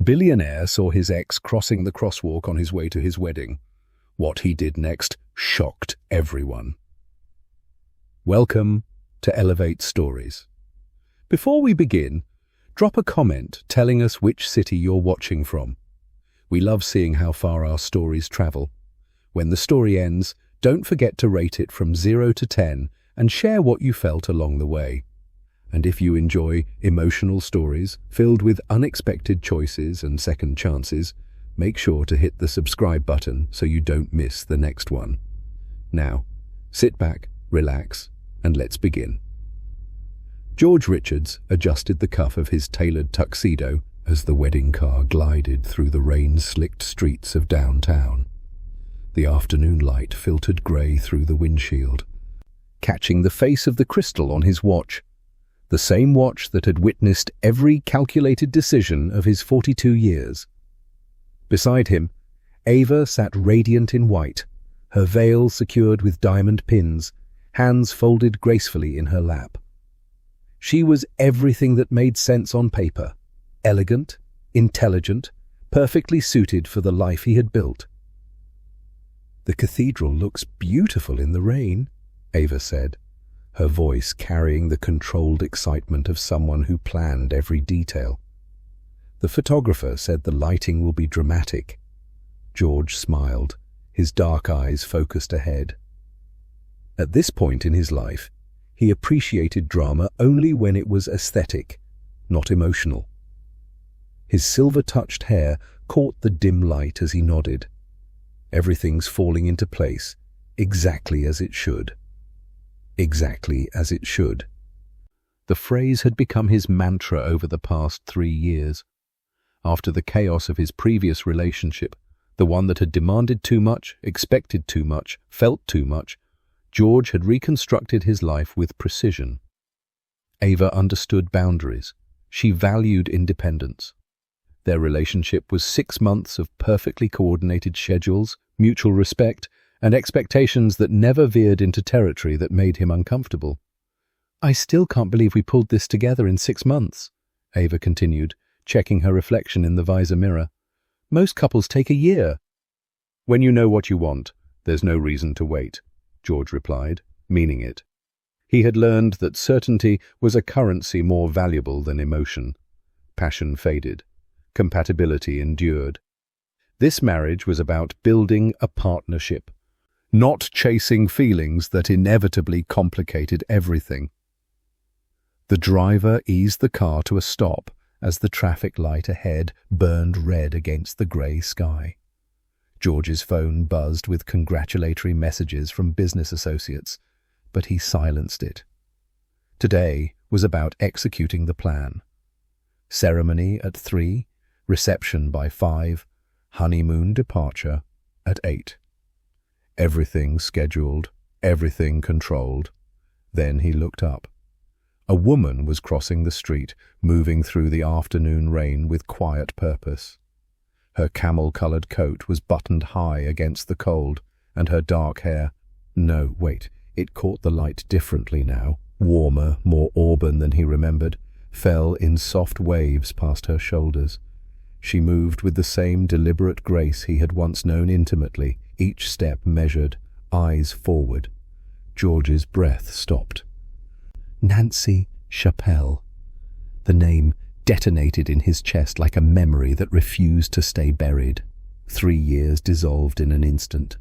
Billionaire saw his ex crossing the crosswalk on his way to his wedding. What he did next shocked everyone. Welcome to Elevate Stories. Before we begin, drop a comment telling us which city you're watching from. We love seeing how far our stories travel. When the story ends, don't forget to rate it from 0 to 10 and share what you felt along the way. And if you enjoy emotional stories filled with unexpected choices and second chances, make sure to hit the subscribe button so you don't miss the next one. Now, sit back, relax, and let's begin. George Richards adjusted the cuff of his tailored tuxedo as the wedding car glided through the rain-slicked streets of downtown. The afternoon light filtered grey through the windshield, catching the face of the crystal on his watch, the same watch that had witnessed every calculated decision of his 42 years. Beside him, Ava sat radiant in white, her veil secured with diamond pins, hands folded gracefully in her lap. She was everything that made sense on paper, elegant, intelligent, perfectly suited for the life he had built. "The cathedral looks beautiful in the rain," Ava said, her voice carrying the controlled excitement of someone who planned every detail. "The photographer said the lighting will be dramatic." George smiled, his dark eyes focused ahead. At this point in his life, he appreciated drama only when it was aesthetic, not emotional. His silver-touched hair caught the dim light as he nodded. Everything's falling into place, exactly as it should. Exactly as it should. The phrase had become his mantra over the past 3 years. After the chaos of his previous relationship, the one that had demanded too much, expected too much, felt too much, George had reconstructed his life with precision. Ava understood boundaries. She valued independence. Their relationship was 6 months of perfectly coordinated schedules, mutual respect, and expectations that never veered into territory that made him uncomfortable. "I still can't believe we pulled this together in 6 months," Ava continued, checking her reflection in the visor mirror. "Most couples take a year." "When you know what you want, there's no reason to wait," George replied, meaning it. He had learned that certainty was a currency more valuable than emotion. Passion faded. Compatibility endured. This marriage was about building a partnership, not chasing feelings that inevitably complicated everything. The driver eased the car to a stop as the traffic light ahead burned red against the grey sky. George's phone buzzed with congratulatory messages from business associates, but he silenced it. Today was about executing the plan. Ceremony at 3, reception by 5, honeymoon departure at 8. Everything scheduled, everything controlled. Then he looked up. A woman was crossing the street, moving through the afternoon rain with quiet purpose. Her camel-colored coat was buttoned high against the cold, and her dark hair— no, wait, it caught the light differently now, warmer, more auburn than he remembered, fell in soft waves past her shoulders. She moved with the same deliberate grace he had once known intimately, each step measured, eyes forward. George's breath stopped. Nancy Chappelle. The name detonated in his chest like a memory that refused to stay buried. 3 years dissolved in an instant.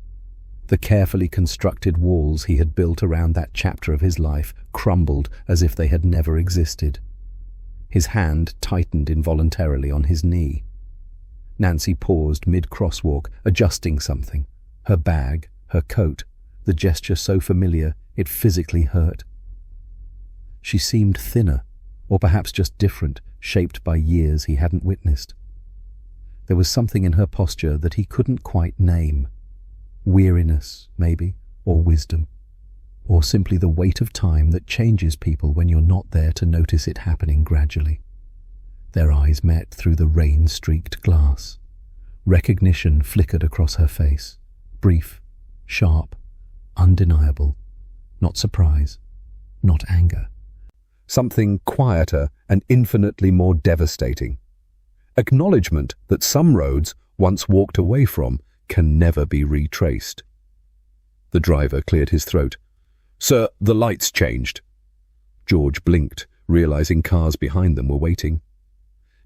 The carefully constructed walls he had built around that chapter of his life crumbled as if they had never existed. His hand tightened involuntarily on his knee. Nancy paused mid-crosswalk, adjusting something. Her bag, her coat, the gesture so familiar it physically hurt. She seemed thinner, or perhaps just different, shaped by years he hadn't witnessed. There was something in her posture that he couldn't quite name. Weariness, maybe, or wisdom, or simply the weight of time that changes people when you're not there to notice it happening gradually. Their eyes met through the rain-streaked glass. Recognition flickered across her face, brief, sharp, undeniable, not surprise, not anger. Something quieter and infinitely more devastating. Acknowledgement that some roads, once walked away from, can never be retraced. The driver cleared his throat. "Sir, the lights changed." George blinked, realizing cars behind them were waiting.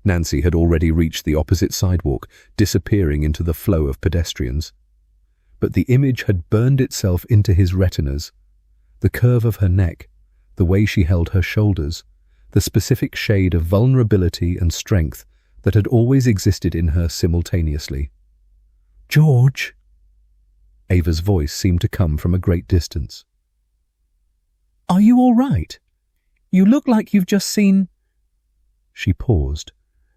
Nancy had already reached the opposite sidewalk, disappearing into the flow of pedestrians. But the image had burned itself into his retinas. The curve of her neck, the way she held her shoulders, the specific shade of vulnerability and strength that had always existed in her simultaneously. "George!" Ava's voice seemed to come from a great distance. "Are you all right? You look like you've just seen—" She paused,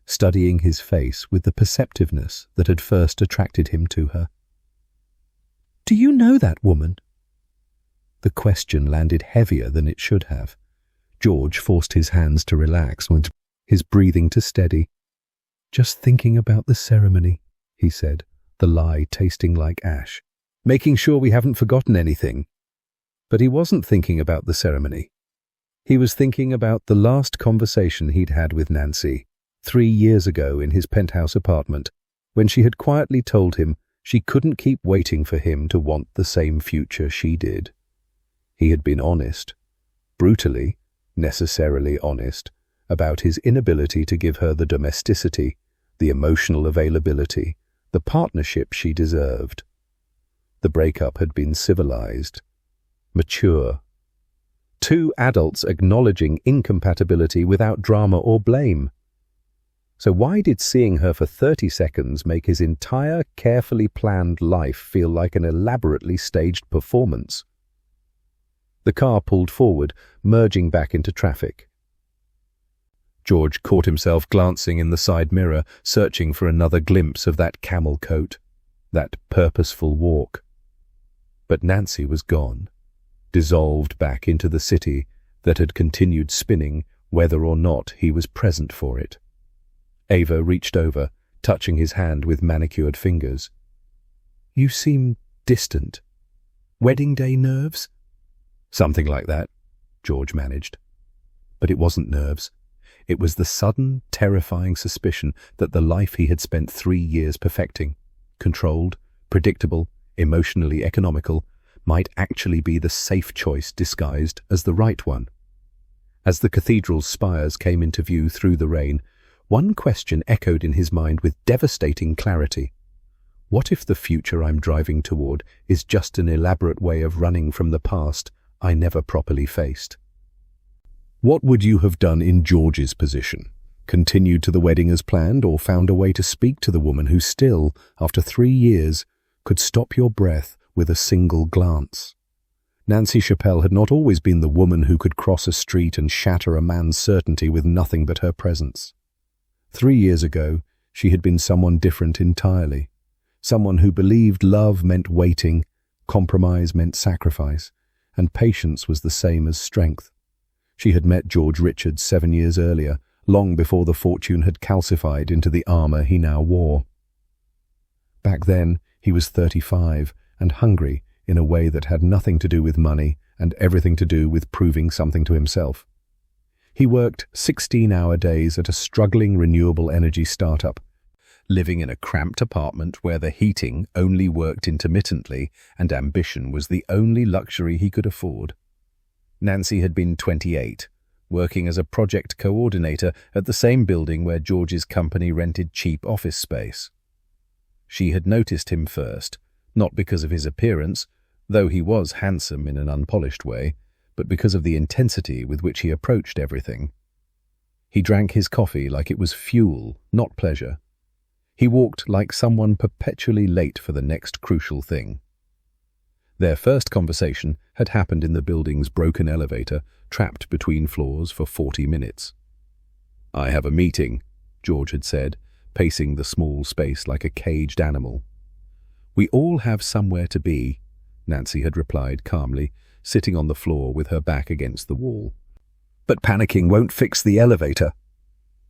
studying his face with the perceptiveness that had first attracted him to her. "Do you know that woman?" The question landed heavier than it should have. George forced his hands to relax and his breathing to steady. "Just thinking about the ceremony," he said, the lie tasting like ash. "Making sure we haven't forgotten anything." But he wasn't thinking about the ceremony. He was thinking about the last conversation he'd had with Nancy 3 years ago in his penthouse apartment, when she had quietly told him she couldn't keep waiting for him to want the same future she did. He had been honest, brutally, necessarily honest, about his inability to give her the domesticity, the emotional availability, the partnership she deserved. The breakup had been civilized, mature. 2 adults acknowledging incompatibility without drama or blame. So why did seeing her for 30 seconds make his entire carefully planned life feel like an elaborately staged performance? The car pulled forward, merging back into traffic. George caught himself glancing in the side mirror, searching for another glimpse of that camel coat, that purposeful walk. But Nancy was gone, dissolved back into the city that had continued spinning whether or not he was present for it. Ava reached over, touching his hand with manicured fingers. "You seem distant. Wedding day nerves?" "Something like that," George managed. But it wasn't nerves. It was the sudden, terrifying suspicion that the life he had spent 3 years perfecting, controlled, predictable, emotionally economical, might actually be the safe choice disguised as the right one. As the cathedral's spires came into view through the rain, one question echoed in his mind with devastating clarity. What if the future I'm driving toward is just an elaborate way of running from the past I never properly faced? What would you have done in George's position? Continued to the wedding as planned, or found a way to speak to the woman who still, after 3 years, could stop your breath with a single glance? Nancy Chappelle had not always been the woman who could cross a street and shatter a man's certainty with nothing but her presence. 3 years ago, she had been someone different entirely. Someone who believed love meant waiting, compromise meant sacrifice, and patience was the same as strength. She had met George Richards 7 years earlier, long before the fortune had calcified into the armor he now wore. Back then, he was 35 and hungry in a way that had nothing to do with money and everything to do with proving something to himself. He worked 16-hour days at a struggling renewable energy startup, living in a cramped apartment where the heating only worked intermittently and ambition was the only luxury he could afford. Nancy had been 28, working as a project coordinator at the same building where George's company rented cheap office space. She had noticed him first, not because of his appearance, though he was handsome in an unpolished way, but because of the intensity with which he approached everything. He drank his coffee like it was fuel, not pleasure. He walked like someone perpetually late for the next crucial thing. Their first conversation had happened in the building's broken elevator, trapped between floors for 40 minutes. "I have a meeting," George had said, pacing the small space like a caged animal. "We all have somewhere to be," Nancy had replied calmly, sitting on the floor with her back against the wall. "But panicking won't fix the elevator."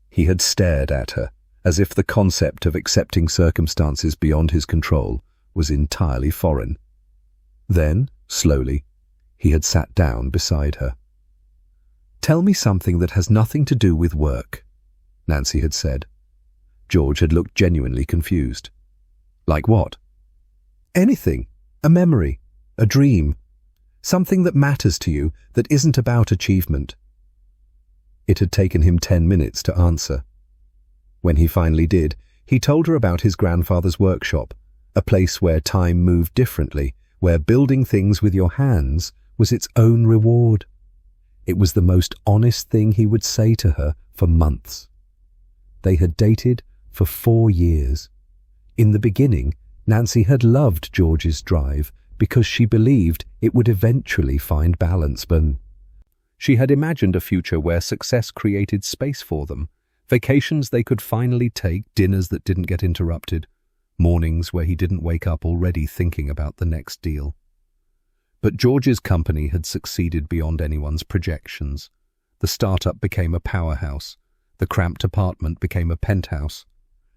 He had stared at her, as if the concept of accepting circumstances beyond his control was entirely foreign. Then, slowly, he had sat down beside her. "Tell me something that has nothing to do with work," Nancy had said. George had looked genuinely confused. Like what? Anything. A memory. A dream. Something that matters to you that isn't about achievement. It had taken him 10 minutes to answer. When he finally did, he told her about his grandfather's workshop, a place where time moved differently, where building things with your hands was its own reward. It was the most honest thing he would say to her for months. They had dated for 4 years. In the beginning, Nancy had loved George's drive because she believed it would eventually find balance, but she had imagined a future where success created space for them, vacations they could finally take, dinners that didn't get interrupted, mornings where he didn't wake up already thinking about the next deal. But George's company had succeeded beyond anyone's projections. The startup became a powerhouse. The cramped apartment became a penthouse.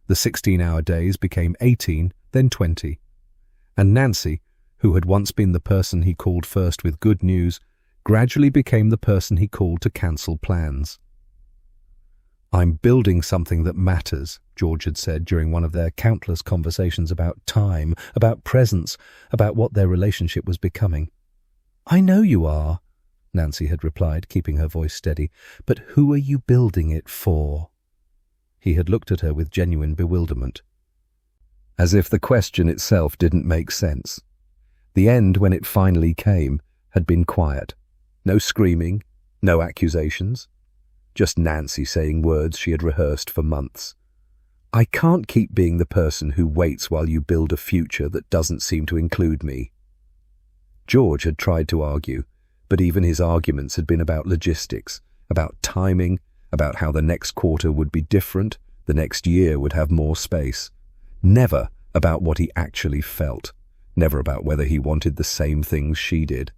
The 16-hour days became 18, then 20. And Nancy, who had once been the person he called first with good news, gradually became the person he called to cancel plans. "I'm building something that matters," George had said during one of their countless conversations about time, about presence, about what their relationship was becoming. "I know you are," Nancy had replied, keeping her voice steady, "but who are you building it for?" He had looked at her with genuine bewilderment, as if the question itself didn't make sense. The end, when it finally came, had been quiet. No screaming, no accusations. Just Nancy saying words she had rehearsed for months. "I can't keep being the person who waits while you build a future that doesn't seem to include me." George had tried to argue, but even his arguments had been about logistics, about timing, about how the next quarter would be different, the next year would have more space. Never about what he actually felt, never about whether he wanted the same things she did.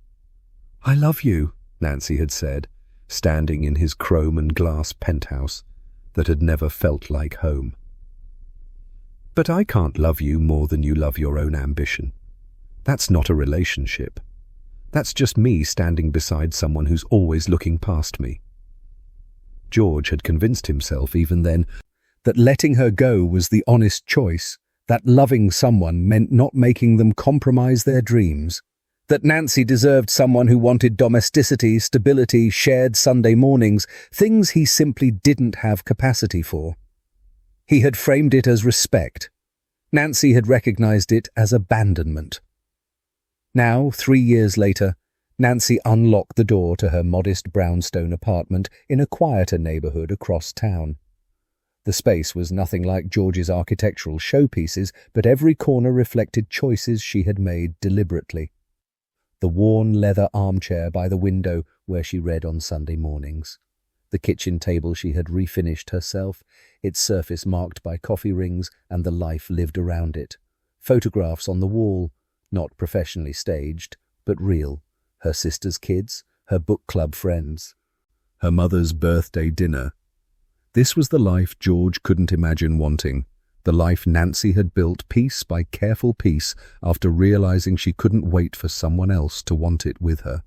"I love you," Nancy had said, standing in his chrome and glass penthouse that had never felt like home. "But I can't love you more than you love your own ambition. That's not a relationship. That's just me standing beside someone who's always looking past me." George had convinced himself even then that letting her go was the honest choice, that loving someone meant not making them compromise their dreams, that Nancy deserved someone who wanted domesticity, stability, shared Sunday mornings, things he simply didn't have capacity for. He had framed it as respect. Nancy had recognized it as abandonment. Now, 3 years later, Nancy unlocked the door to her modest brownstone apartment in a quieter neighborhood across town. The space was nothing like George's architectural showpieces, but every corner reflected choices she had made deliberately. The worn leather armchair by the window where she read on Sunday mornings. The kitchen table she had refinished herself, its surface marked by coffee rings and the life lived around it. Photographs on the wall, not professionally staged, but real. Her sister's kids, her book club friends, her mother's birthday dinner. This was the life George couldn't imagine wanting, the life Nancy had built piece by careful piece after realizing she couldn't wait for someone else to want it with her.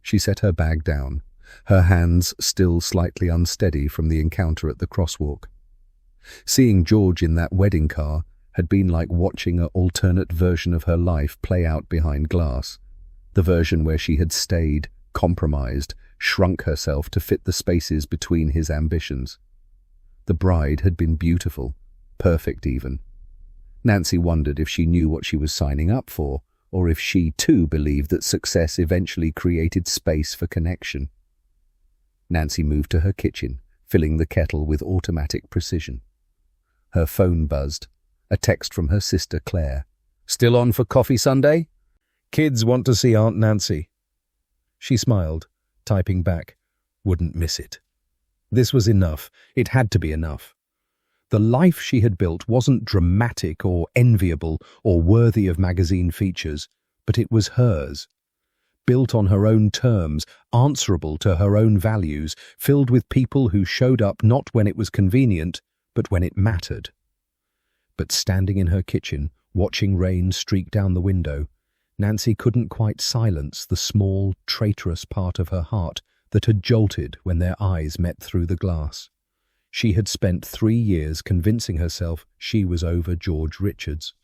She set her bag down, her hands still slightly unsteady from the encounter at the Crosswalk. Seeing George in that wedding car had been like watching an alternate version of her life play out behind glass, the version where she had stayed, compromised, shrunk herself to fit the spaces between his ambitions. The bride had been beautiful, perfect even. Nancy wondered if she knew what she was signing up for, or if she too believed that success eventually created space for connection. Nancy moved to her kitchen, filling the kettle with automatic precision. Her phone buzzed, a text from her sister Claire. "Still on for coffee Sunday? Kids want to see Aunt Nancy." She smiled, typing back, "Wouldn't miss it." This was enough. It had to be enough. The life she had built wasn't dramatic or enviable or worthy of magazine features, but it was hers. Built on her own terms, answerable to her own values, filled with people who showed up not when it was convenient, but when it mattered. But standing in her kitchen, watching rain streak down the window, Nancy couldn't quite silence the small, traitorous part of her heart that had jolted when their eyes met through the glass. She had spent 3 years convincing herself she was over George Richards.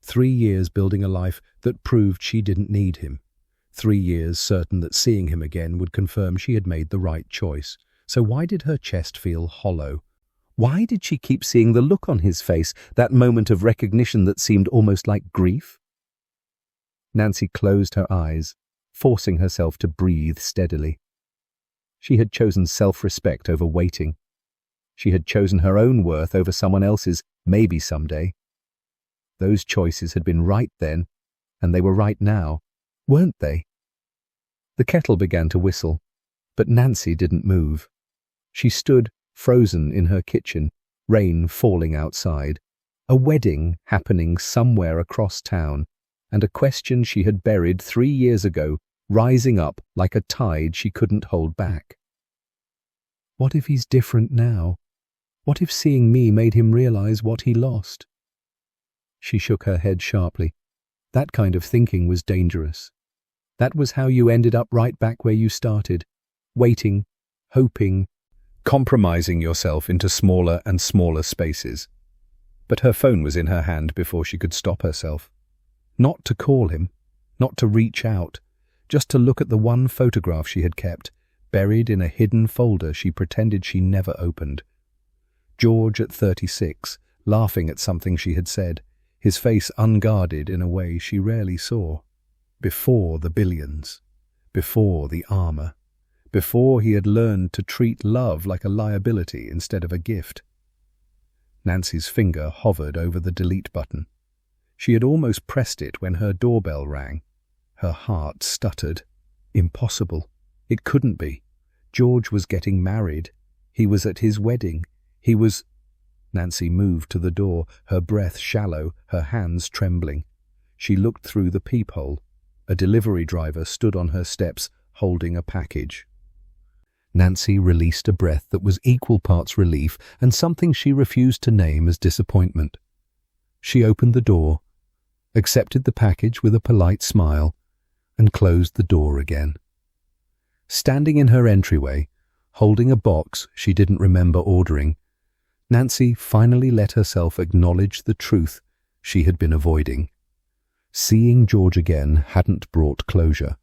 3 years building a life that proved she didn't need him. 3 years certain that seeing him again would confirm she had made the right choice. So why did her chest feel hollow? Why did she keep seeing the look on his face, that moment of recognition that seemed almost like grief? Nancy closed her eyes, forcing herself to breathe steadily. She had chosen self-respect over waiting. She had chosen her own worth over someone else's, maybe someday. Those choices had been right then, and they were right now, weren't they? The kettle began to whistle, but Nancy didn't move. She stood frozen in her kitchen, rain falling outside, a wedding happening somewhere across town, and a question she had buried 3 years ago rising up like a tide she couldn't hold back. What if he's different now? What if seeing me made him realize what he lost? She shook her head sharply. That kind of thinking was dangerous. That was how you ended up right back where you started, waiting, hoping, compromising yourself into smaller and smaller spaces. But her phone was in her hand before she could stop herself. Not to call him, not to reach out, just to look at the one photograph she had kept, buried in a hidden folder she pretended she never opened. George at 36, laughing at something she had said, his face unguarded in a way she rarely saw. Before the billions, before the armor, before he had learned to treat love like a liability instead of a gift. Nancy's finger hovered over the delete button. She had almost pressed it when her doorbell rang. Her heart stuttered. Impossible. It couldn't be. George was getting married. He was at his wedding. He was... Nancy moved to the door, her breath shallow, her hands trembling. She looked through the peephole. A delivery driver stood on her steps, holding a package. Nancy released a breath that was equal parts relief and something she refused to name as disappointment. She opened the door, accepted the package with a polite smile, and closed the door again. Standing in her entryway, holding a box she didn't remember ordering, Nancy finally let herself acknowledge the truth she had been avoiding. Seeing George again hadn't brought closure.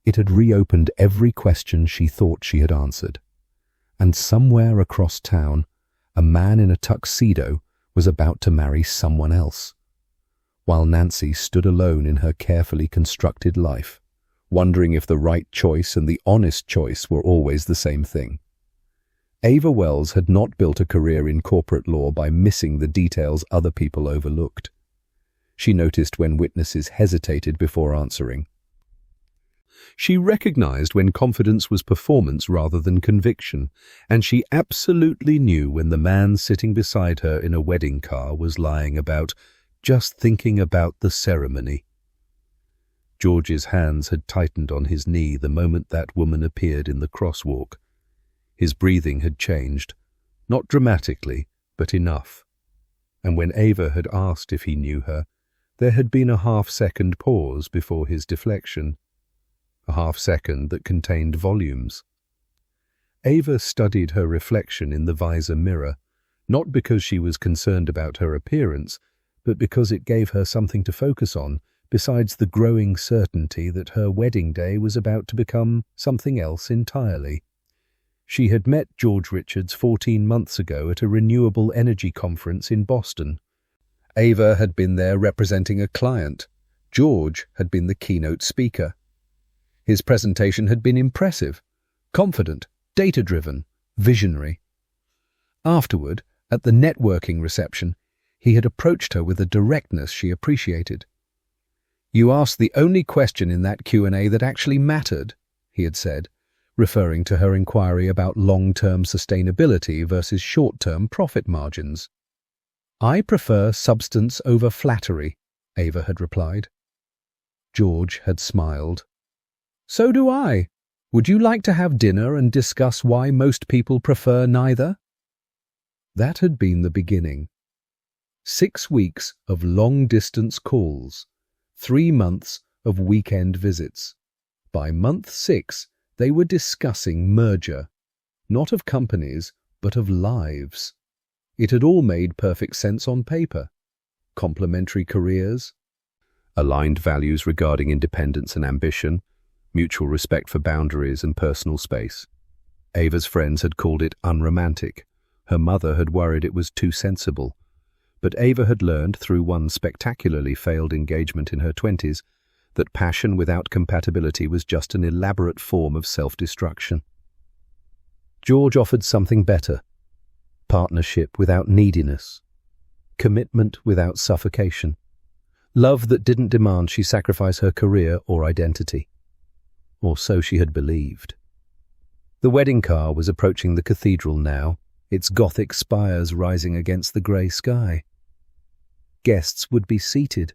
It had reopened every question she thought she had answered. And somewhere across town, a man in a tuxedo was about to marry someone else, while Nancy stood alone in her carefully constructed life, wondering if the right choice and the honest choice were always the same thing. Ava Wells had not built a career in corporate law by missing the details other people overlooked. She noticed when witnesses hesitated before answering. She recognized when confidence was performance rather than conviction, and she absolutely knew when the man sitting beside her in a wedding car was lying about, just thinking about the ceremony. George's hands had tightened on his knee the moment that woman appeared in the crosswalk. His breathing had changed, not dramatically, but enough. And when Ava had asked if he knew her, there had been a half-second pause before his deflection, a half-second that contained volumes. Ava studied her reflection in the visor mirror, not because she was concerned about her appearance, but because it gave her something to focus on, besides the growing certainty that her wedding day was about to become something else entirely. She had met George Richards 14 months ago at a renewable energy conference in Boston. Ava had been there representing a client. George had been the keynote speaker. His presentation had been impressive, confident, data-driven, visionary. Afterward, at the networking reception, he had approached her with a directness she appreciated. "You asked the only question in that Q&A that actually mattered," he had said, referring to her inquiry about long-term sustainability versus short-term profit margins. "I prefer substance over flattery," Ava had replied. George had smiled. "So do I. Would you like to have dinner and discuss why most people prefer neither?" That had been the beginning. 6 weeks of long-distance calls, 3 months of weekend visits. By month 6, they were discussing merger, not of companies, but of lives. It had all made perfect sense on paper. Complementary careers, aligned values regarding independence and ambition, mutual respect for boundaries and personal space. Ava's friends had called it unromantic. Her mother had worried it was too sensible. But Ava had learned through one spectacularly failed engagement in her 20s that passion without compatibility was just an elaborate form of self-destruction. George offered something better: partnership without neediness, commitment without suffocation, love that didn't demand she sacrifice her career or identity. Or so she had believed. The wedding car was approaching the cathedral now, its Gothic spires rising against the grey sky. Guests would be seated.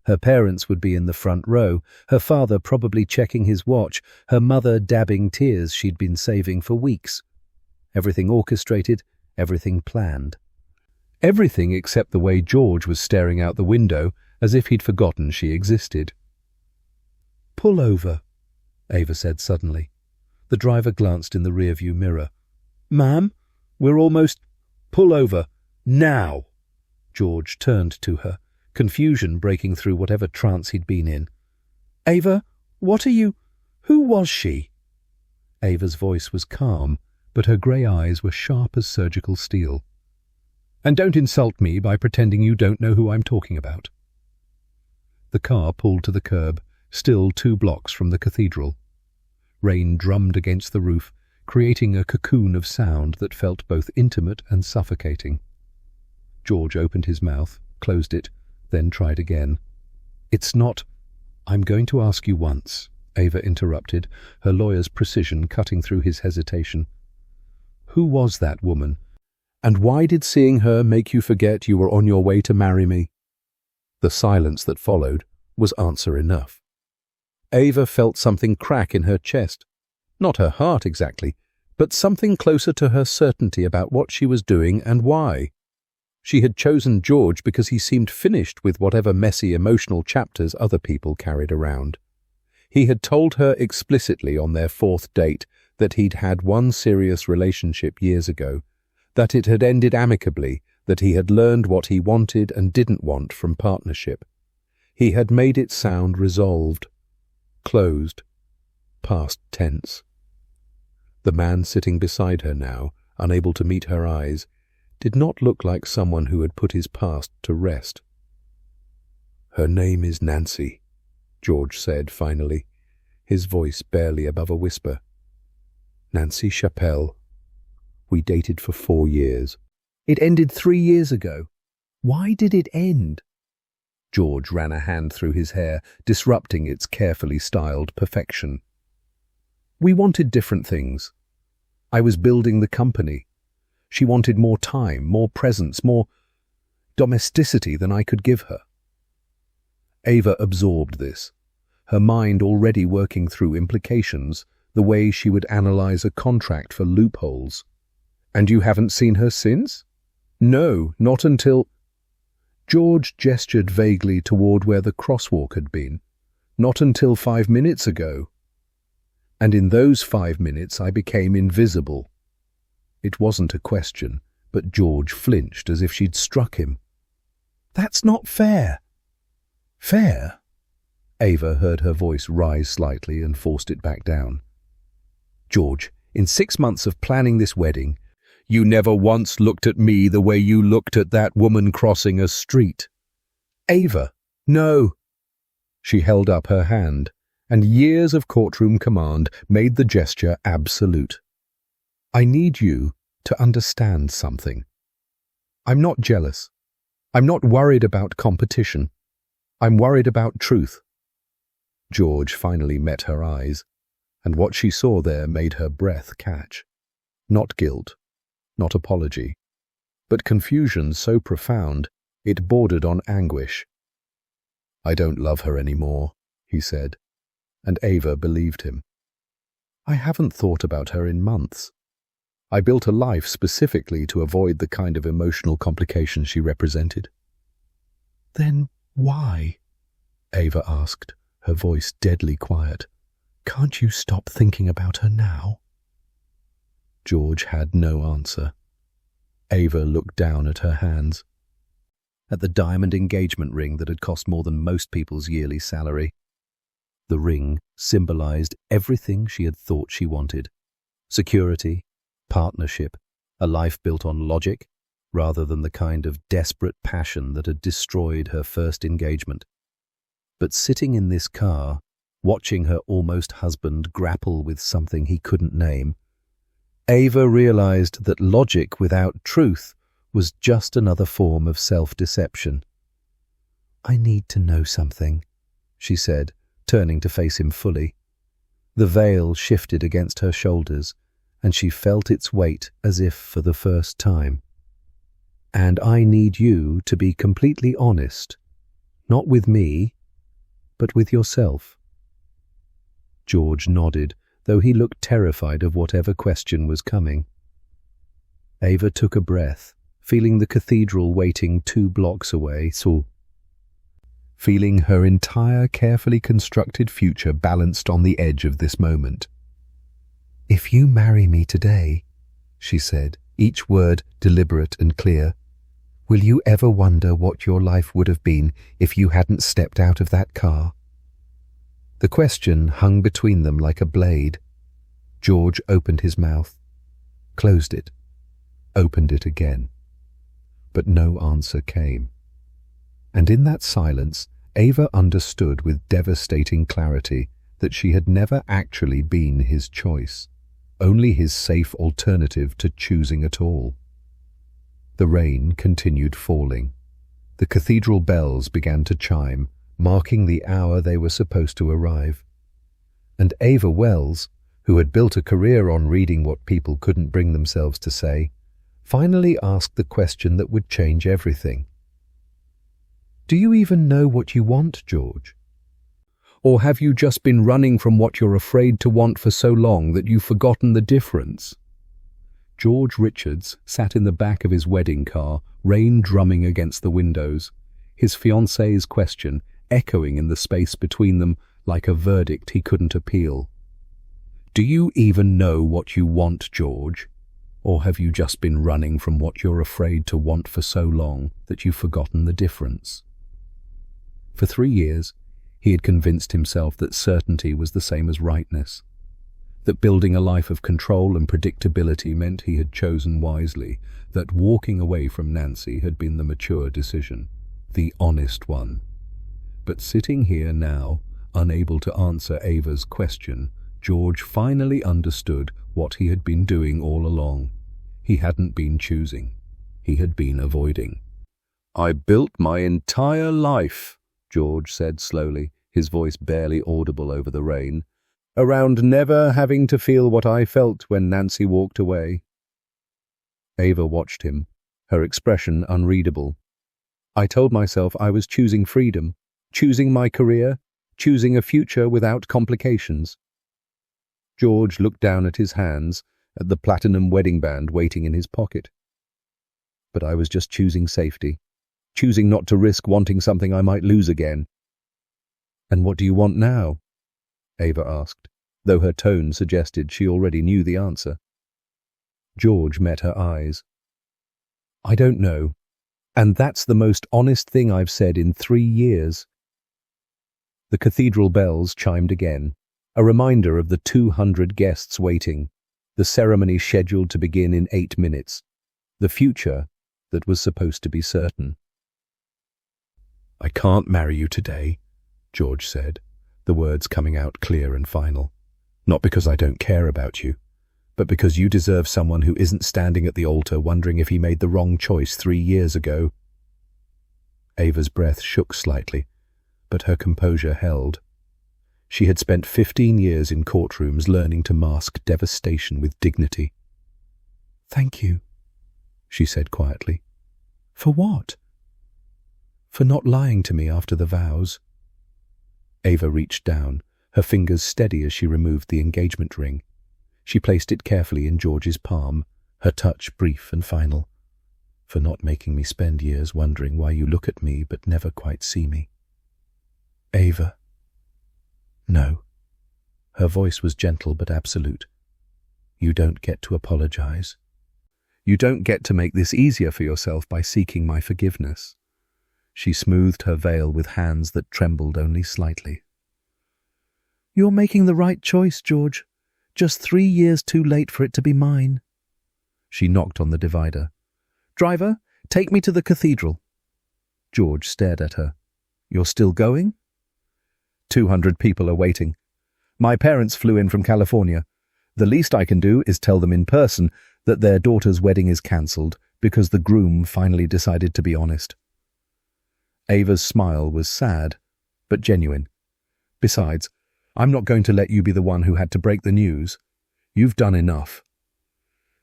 Her parents would be in the front row, her father probably checking his watch, her mother dabbing tears she'd been saving for weeks. Everything orchestrated, everything planned. Everything except the way George was staring out the window as if he'd forgotten she existed. "Pull over," Ava said suddenly. The driver glanced in the rearview mirror. "Ma'am, we're almost—" "Pull over, now!" George turned to her, confusion breaking through whatever trance he'd been in. "Ava, what are you— Who was she?" Ava's voice was calm, but her grey eyes were sharp as surgical steel. "And don't insult me by pretending you don't know who I'm talking about." The car pulled to the curb, still 2 blocks from the cathedral. Rain drummed against the roof, creating a cocoon of sound that felt both intimate and suffocating. George opened his mouth, closed it, then tried again. "It's not—" "I'm going to ask you once," Ava interrupted, her lawyer's precision cutting through his hesitation. "Who was that woman? And why did seeing her make you forget you were on your way to marry me?" The silence that followed was answer enough. Ava felt something crack in her chest. Not her heart exactly, but something closer to her certainty about what she was doing and why. She had chosen George because he seemed finished with whatever messy emotional chapters other people carried around. He had told her explicitly on their 4th date that he'd had one serious relationship years ago, that it had ended amicably, that he had learned what he wanted and didn't want from partnership. He had made it sound resolved, closed, past tense. The man sitting beside her now, unable to meet her eyes, did not look like someone who had put his past to rest. "Her name is Nancy," George said finally, his voice barely above a whisper. "Nancy Chappelle. We dated for 4 years. It ended 3 years ago. Why did it end?" George ran a hand through his hair, disrupting its carefully styled perfection. "We wanted different things. I was building the company. She wanted more time, more presence, more domesticity than I could give her." Ava absorbed this, her mind already working through implications, the way she would analyze a contract for loopholes. "And you haven't seen her since?" "No, not until—" George gestured vaguely toward where the crosswalk had been. "Not until 5 minutes ago. And in those 5 minutes I became invisible." It wasn't a question, but George flinched as if she'd struck him. "That's not fair." "Fair?" Ava heard her voice rise slightly and forced it back down. "George, in 6 months of planning this wedding, you never once looked at me the way you looked at that woman crossing a street." "Ava, no." She held up her hand, and years of courtroom command made the gesture absolute. "I need you to understand something. I'm not jealous. I'm not worried about competition. I'm worried about truth." George finally met her eyes, and what she saw there made her breath catch. Not guilt, not apology, but confusion so profound it bordered on anguish. "I don't love her anymore," he said, and Ava believed him. "I haven't thought about her in months. I built a life specifically to avoid the kind of emotional complications she represented." "Then why?" Ava asked, her voice deadly quiet. "Can't you stop thinking about her now?" George had no answer. Ava looked down at her hands, at the diamond engagement ring that had cost more than most people's yearly salary. The ring symbolized everything she had thought she wanted: security, partnership, a life built on logic, rather than the kind of desperate passion that had destroyed her first engagement. But sitting in this car, watching her almost husband grapple with something he couldn't name, Ava realized that logic without truth was just another form of self-deception. "I need to know something," she said, turning to face him fully. The veil shifted against her shoulders, and she felt its weight as if for the first time. "And I need you to be completely honest, not with me, but with yourself." George nodded, though he looked terrified of whatever question was coming. Ava took a breath, feeling the cathedral waiting 2 blocks away, feeling her entire carefully constructed future balanced on the edge of this moment. "If you marry me today," she said, each word deliberate and clear, "will you ever wonder what your life would have been if you hadn't stepped out of that car?" The question hung between them like a blade. George opened his mouth, closed it, opened it again. But no answer came. And in that silence, Ava understood with devastating clarity that she had never actually been his choice, only his safe alternative to choosing at all. The rain continued falling. The cathedral bells began to chime, marking the hour they were supposed to arrive. And Ava Wells, who had built a career on reading what people couldn't bring themselves to say, finally asked the question that would change everything. "Do you even know what you want, George? Or have you just been running from what you're afraid to want for so long that you've forgotten the difference?" George Richards sat in the back of his wedding car, rain drumming against the windows, his fiancée's question echoing in the space between them like a verdict he couldn't appeal. "Do you even know what you want, George? Or have you just been running from what you're afraid to want for so long that you've forgotten the difference?" For 3 years, he had convinced himself that certainty was the same as rightness, that building a life of control and predictability meant he had chosen wisely, that walking away from Nancy had been the mature decision, the honest one. But sitting here now, unable to answer Ava's question, George finally understood what he had been doing all along. He hadn't been choosing. He had been avoiding. "I built my entire life," George said slowly, his voice barely audible over the rain, "around never having to feel what I felt when Nancy walked away." Ava watched him, her expression unreadable. "I told myself I was choosing freedom, choosing my career, choosing a future without complications." George looked down at his hands, at the platinum wedding band waiting in his pocket. "But I was just choosing safety, choosing not to risk wanting something I might lose again." "And what do you want now?" Ava asked, though her tone suggested she already knew the answer. George met her eyes. "I don't know, and that's the most honest thing I've said in 3 years." The cathedral bells chimed again, a reminder of the 200 guests waiting, the ceremony scheduled to begin in 8 minutes, the future that was supposed to be certain. "I can't marry you today," George said, the words coming out clear and final. "Not because I don't care about you, but because you deserve someone who isn't standing at the altar wondering if he made the wrong choice 3 years ago." Ava's breath shook slightly, but her composure held. She had spent 15 years in courtrooms learning to mask devastation with dignity. "Thank you," she said quietly. "For what?" "For not lying to me after the vows." Ava reached down, her fingers steady as she removed the engagement ring. She placed it carefully in George's palm, her touch brief and final. "For not making me spend years wondering why you look at me but never quite see me." "Ava." "No." Her voice was gentle but absolute. You don't get to apologize. You don't get to make this easier for yourself by seeking my forgiveness. She smoothed her veil with hands that trembled only slightly. You're making the right choice, George. Just 3 years too late for it to be mine. She knocked on the divider. Driver, take me to the cathedral. George stared at her. You're still going? 200 people are waiting. My parents flew in from California. The least I can do is tell them in person that their daughter's wedding is cancelled because the groom finally decided to be honest. Ava's smile was sad, but genuine. Besides, I'm not going to let you be the one who had to break the news. You've done enough.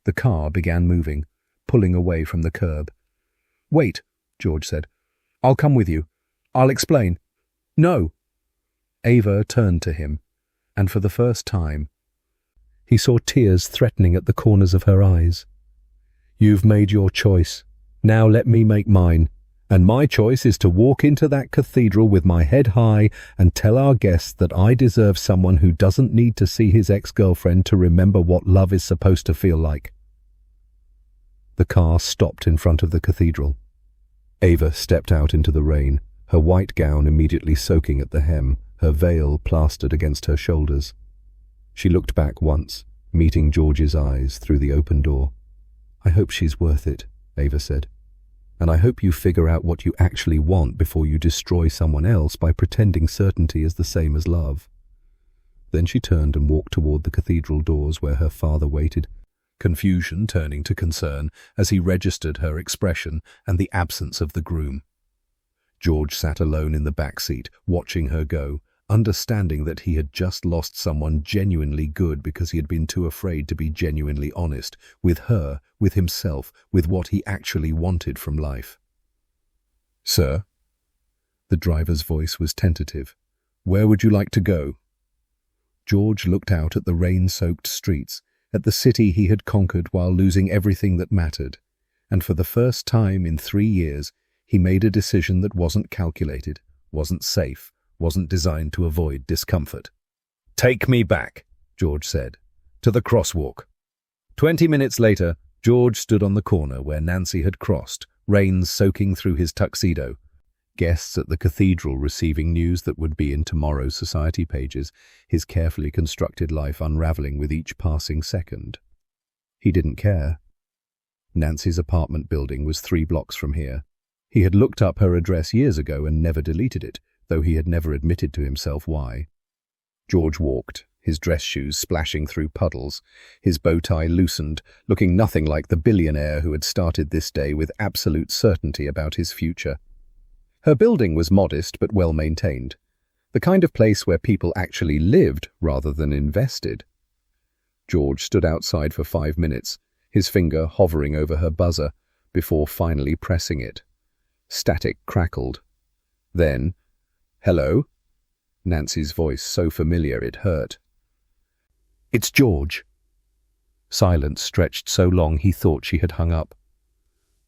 The car began moving, pulling away from the curb. Wait, George said. I'll come with you. I'll explain. No. Ava turned to him, and for the first time, he saw tears threatening at the corners of her eyes. You've made your choice. Now let me make mine. And my choice is to walk into that cathedral with my head high and tell our guests that I deserve someone who doesn't need to see his ex-girlfriend to remember what love is supposed to feel like. The car stopped in front of the cathedral. Ava stepped out into the rain, her white gown immediately soaking at the hem, her veil plastered against her shoulders. She looked back once, meeting George's eyes through the open door. I hope she's worth it, Ava said. And I hope you figure out what you actually want before you destroy someone else by pretending certainty is the same as love. Then she turned and walked toward the cathedral doors where her father waited, confusion turning to concern as he registered her expression and the absence of the groom. George sat alone in the back seat, watching her go, understanding that he had just lost someone genuinely good because he had been too afraid to be genuinely honest, with her, with himself, with what he actually wanted from life. Sir? The driver's voice was tentative. Where would you like to go? George looked out at the rain-soaked streets, at the city he had conquered while losing everything that mattered, and for the first time in 3 years, he made a decision that wasn't calculated, wasn't safe, wasn't designed to avoid discomfort. Take me back, George said, to the Crosswalk. 20 minutes later, George stood on the corner where Nancy had crossed, rain soaking through his tuxedo. Guests at the cathedral receiving news that would be in tomorrow's society pages, his carefully constructed life unraveling with each passing second. He didn't care. Nancy's apartment building was 3 blocks from here. He had looked up her address years ago and never deleted it, though he had never admitted to himself why. George walked, his dress shoes splashing through puddles, his bow tie loosened, looking nothing like the billionaire who had started this day with absolute certainty about his future. Her building was modest but well maintained, the kind of place where people actually lived rather than invested. George stood outside for 5 minutes, his finger hovering over her buzzer, before finally pressing it. Static crackled. Then, "Hello?" Nancy's voice so familiar it hurt. "It's George." Silence stretched so long he thought she had hung up.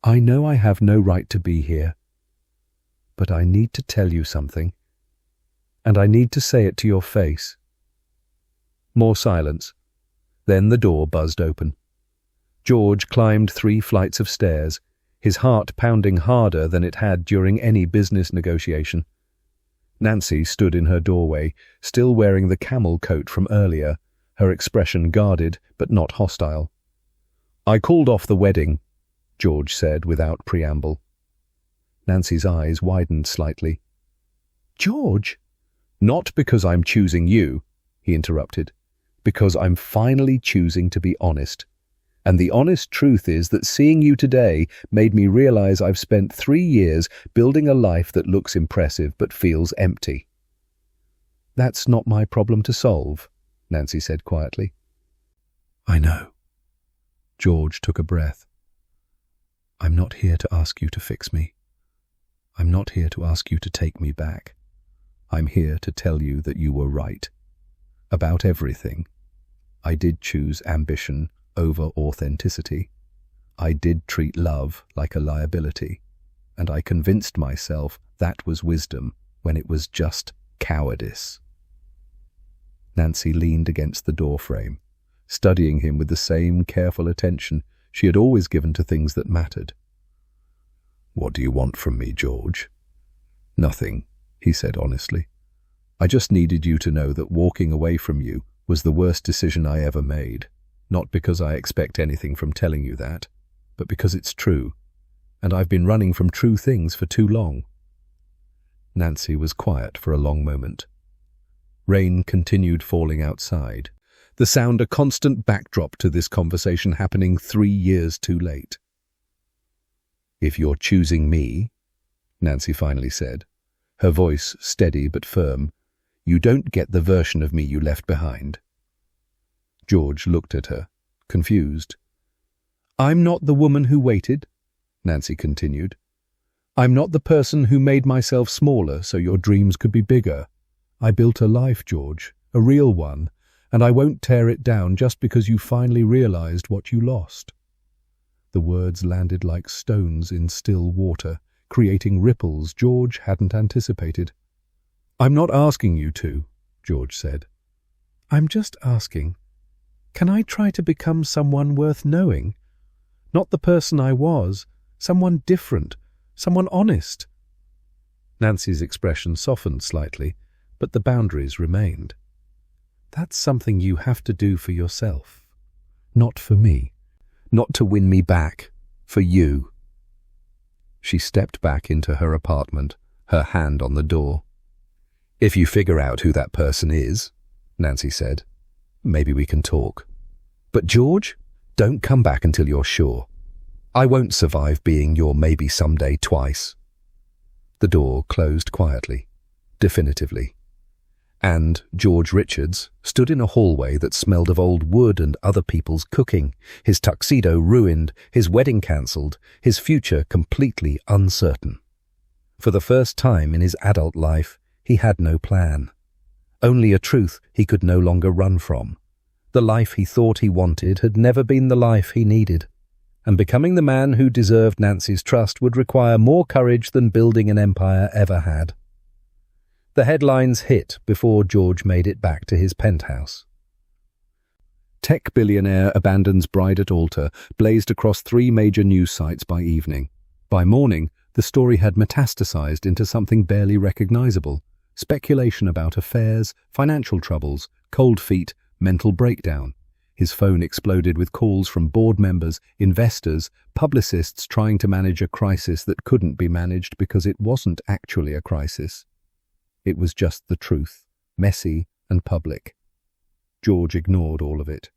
"I know I have no right to be here, but I need to tell you something, and I need to say it to your face." More silence. Then the door buzzed open. George climbed 3 flights of stairs, his heart pounding harder than it had during any business negotiation. Nancy stood in her doorway, still wearing the camel coat from earlier, her expression guarded but not hostile. "I called off the wedding," George said without preamble. Nancy's eyes widened slightly. "George?" "Not because I'm choosing you," he interrupted, "because I'm finally choosing to be honest. And the honest truth is that seeing you today made me realize I've spent 3 years building a life that looks impressive but feels empty." "That's not my problem to solve," Nancy said quietly. "I know." George took a breath. "I'm not here to ask you to fix me. I'm not here to ask you to take me back. I'm here to tell you that you were right. About everything. I did choose ambition over authenticity. I did treat love like a liability, and I convinced myself that was wisdom when it was just cowardice." Nancy leaned against the doorframe, studying him with the same careful attention she had always given to things that mattered. "What do you want from me, George?" "Nothing," he said honestly. "I just needed you to know that walking away from you was the worst decision I ever made, not because I expect anything from telling you that, but because it's true, and I've been running from true things for too long." Nancy was quiet for a long moment. Rain continued falling outside, the sound a constant backdrop to this conversation happening 3 years too late. "If you're choosing me," Nancy finally said, her voice steady but firm, "you don't get the version of me you left behind." George looked at her, confused. "I'm not the woman who waited," Nancy continued. "I'm not the person who made myself smaller so your dreams could be bigger. I built a life, George, a real one, and I won't tear it down just because you finally realized what you lost." The words landed like stones in still water, creating ripples George hadn't anticipated. "I'm not asking you to," George said. "I'm just asking, can I try to become someone worth knowing? Not the person I was, someone different, someone honest." Nancy's expression softened slightly, but the boundaries remained. "That's something you have to do for yourself. Not for me. Not to win me back. For you." She stepped back into her apartment, her hand on the door. "If you figure out who that person is," Nancy said, "maybe we can talk. But George, don't come back until you're sure. I won't survive being your maybe someday twice." The door closed quietly, definitively, and George Richards stood in a hallway that smelled of old wood and other people's cooking, his tuxedo ruined, his wedding cancelled, his future completely uncertain. For the first time in his adult life, he had no plan. Only a truth he could no longer run from. The life he thought he wanted had never been the life he needed, and becoming the man who deserved Nancy's trust would require more courage than building an empire ever had. The headlines hit before George made it back to his penthouse. "Tech billionaire abandons bride at altar" blazed across 3 major news sites by evening. By morning, the story had metastasized into something barely recognizable: speculation about affairs, financial troubles, cold feet, mental breakdown. His phone exploded with calls from board members, investors, publicists trying to manage a crisis that couldn't be managed because it wasn't actually a crisis. It was just the truth, messy and public. George ignored all of it.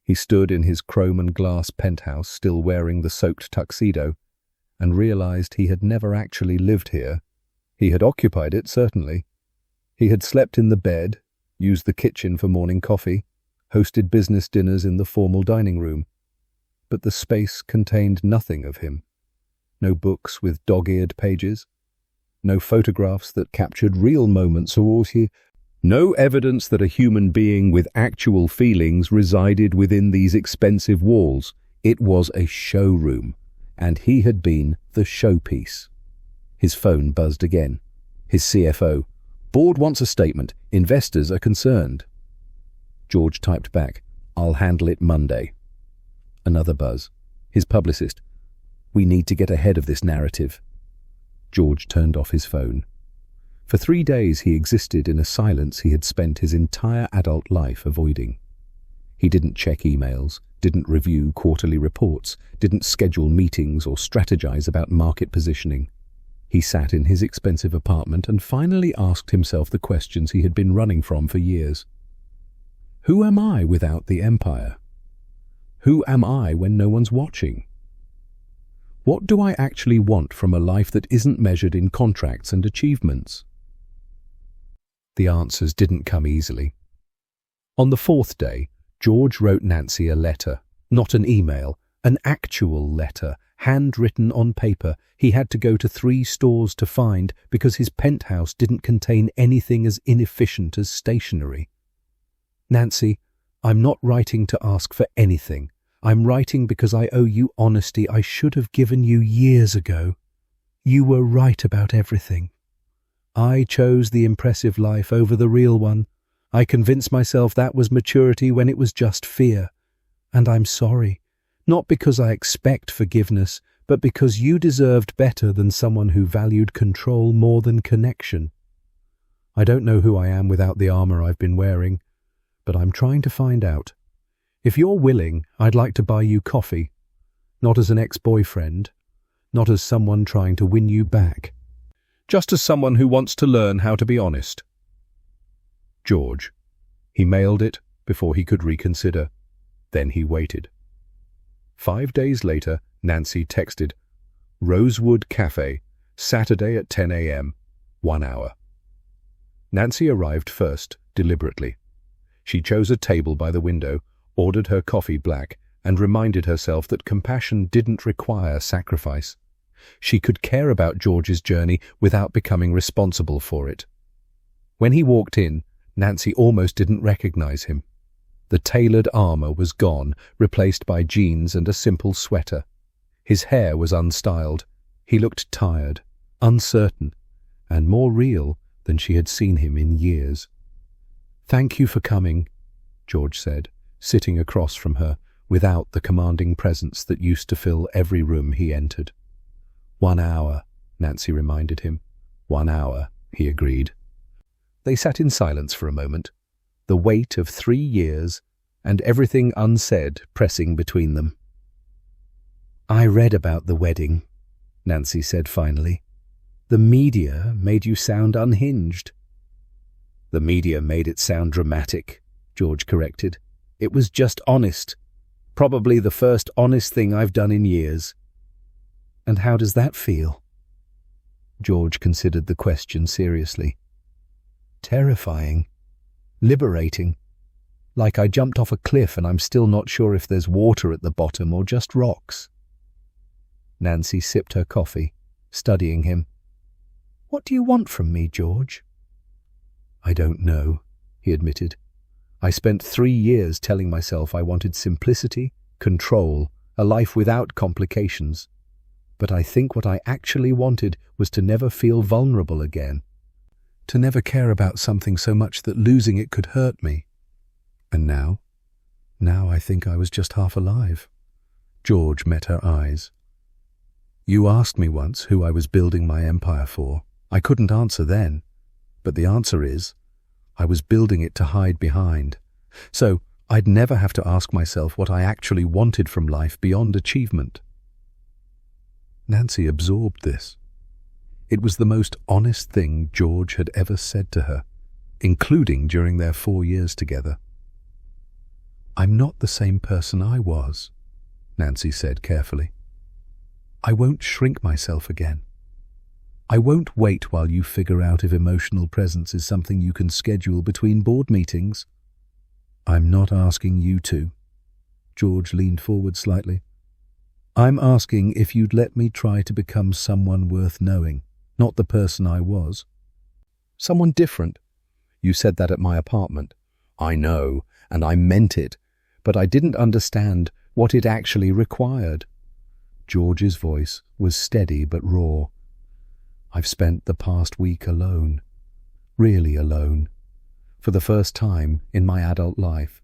He stood in his chrome and glass penthouse, still wearing the soaked tuxedo, and realized he had never actually lived here. He had occupied it, certainly. He had slept in the bed, used the kitchen for morning coffee, hosted business dinners in the formal dining room. But the space contained nothing of him. No books with dog-eared pages. No photographs that captured real moments or no evidence that a human being with actual feelings resided within these expensive walls. It was a showroom, and he had been the showpiece. His phone buzzed again. His CFO. "Board wants a statement. Investors are concerned." George typed back, "I'll handle it Monday." Another buzz. His publicist. "We need to get ahead of this narrative." George turned off his phone. For 3 days he existed in a silence he had spent his entire adult life avoiding. He didn't check emails, didn't review quarterly reports, didn't schedule meetings or strategize about market positioning. He sat in his expensive apartment and finally asked himself the questions he had been running from for years. Who am I without the empire? Who am I when no one's watching? What do I actually want from a life that isn't measured in contracts and achievements? The answers didn't come easily. On the 4th day, George wrote Nancy a letter, not an email, an actual letter, handwritten on paper he had to go to 3 stores to find because his penthouse didn't contain anything as inefficient as stationery. "Nancy, I'm not writing to ask for anything. I'm writing because I owe you honesty I should have given you years ago. You were right about everything. I chose the impressive life over the real one. I convinced myself that was maturity when it was just fear. And I'm sorry, not because I expect forgiveness, but because you deserved better than someone who valued control more than connection. I don't know who I am without the armor I've been wearing, but I'm trying to find out. If you're willing, I'd like to buy you coffee. Not as an ex-boyfriend, not as someone trying to win you back. Just as someone who wants to learn how to be honest. George. He mailed it before he could reconsider. Then he waited. 5 days later, Nancy texted, Rosewood Cafe, Saturday at 10 a.m., 1 hour. Nancy arrived first, deliberately. She chose a table by the window, ordered her coffee black, and reminded herself that compassion didn't require sacrifice. She could care about George's journey without becoming responsible for it. When he walked in, Nancy almost didn't recognize him. The tailored armor was gone, replaced by jeans and a simple sweater. His hair was unstyled. He looked tired, uncertain, and more real than she had seen him in years. "Thank you for coming," George said, sitting across from her, without the commanding presence that used to fill every room he entered. 1 hour, Nancy reminded him. 1 hour, he agreed. They sat in silence for a moment, the weight of 3 years and everything unsaid pressing between them. "I read about the wedding," Nancy said finally. "The media made you sound unhinged." "The media made it sound dramatic," George corrected. "It was just honest. Probably the first honest thing I've done in years." "And how does that feel?" George considered the question seriously. "Terrifying. Liberating. Like I jumped off a cliff and I'm still not sure if there's water at the bottom or just rocks." Nancy sipped her coffee, studying him. "What do you want from me, George?" "I don't know," he admitted. "I spent 3 years telling myself I wanted simplicity, control, a life without complications. But I think what I actually wanted was to never feel vulnerable again. To never care about something so much that losing it could hurt me. And now I think I was just half alive." George met her eyes. "You asked me once who I was building my empire for. I couldn't answer then. But the answer is, I was building it to hide behind. So I'd never have to ask myself what I actually wanted from life beyond achievement." Nancy absorbed this. It was the most honest thing George had ever said to her, including during their 4 years together. "I'm not the same person I was," Nancy said carefully. "I won't shrink myself again. I won't wait while you figure out if emotional presence is something you can schedule between board meetings." "I'm not asking you to." George leaned forward slightly. "I'm asking if you'd let me try to become someone worth knowing, not the person I was." "Someone different." "You said that at my apartment." "I know, and I meant it, but I didn't understand what it actually required." George's voice was steady but raw. "I've spent the past week alone. Really alone. For the first time in my adult life.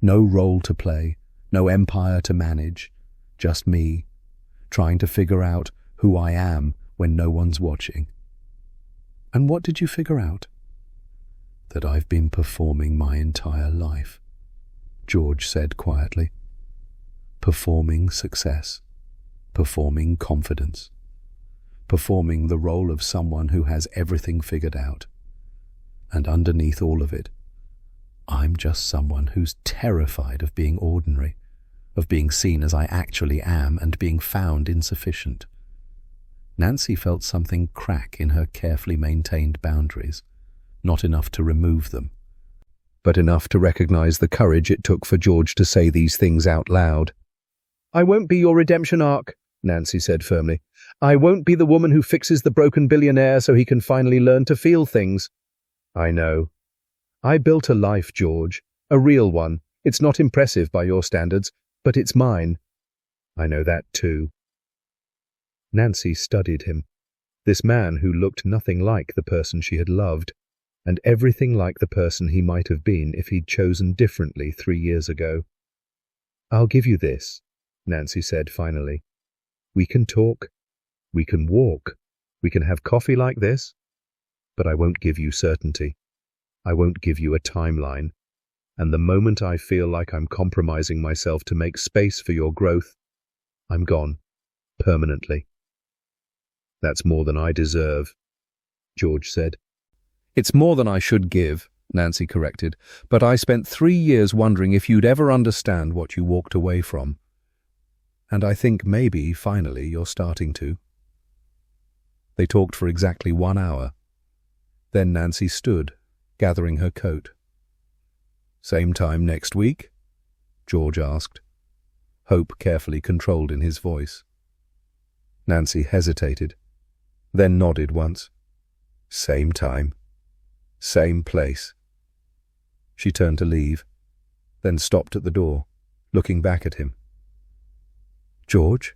No role to play, no empire to manage, just me, trying to figure out who I am when no one's watching." "And what did you figure out?" "That I've been performing my entire life," George said quietly. "Performing success, performing confidence, performing the role of someone who has everything figured out. And underneath all of it, I'm just someone who's terrified of being ordinary, of being seen as I actually am and being found insufficient." Nancy felt something crack in her carefully maintained boundaries, not enough to remove them, but enough to recognize the courage it took for George to say these things out loud. "I won't be your redemption arc," Nancy said firmly. "I won't be the woman who fixes the broken billionaire so he can finally learn to feel things." "I know. I built a life, George, a real one. It's not impressive by your standards, but it's mine." "I know that too." Nancy studied him, this man who looked nothing like the person she had loved. and everything like the person he might have been if he'd chosen differently 3 years ago. "I'll give you this," Nancy said finally. "We can talk, we can walk, we can have coffee like this, but I won't give you certainty. I won't give you a timeline. And the moment I feel like I'm compromising myself to make space for your growth, I'm gone, permanently." "That's more than I deserve," George said. "It's more than I should give," Nancy corrected, "but I spent 3 years wondering if you'd ever understand what you walked away from. And I think maybe, finally, you're starting to." They talked for exactly 1 hour. Then Nancy stood, gathering her coat. "Same time next week?" George asked, hope carefully controlled in his voice. Nancy hesitated, then nodded once. "Same time. Same place." She turned to leave, then stopped at the door, looking back at him. "George,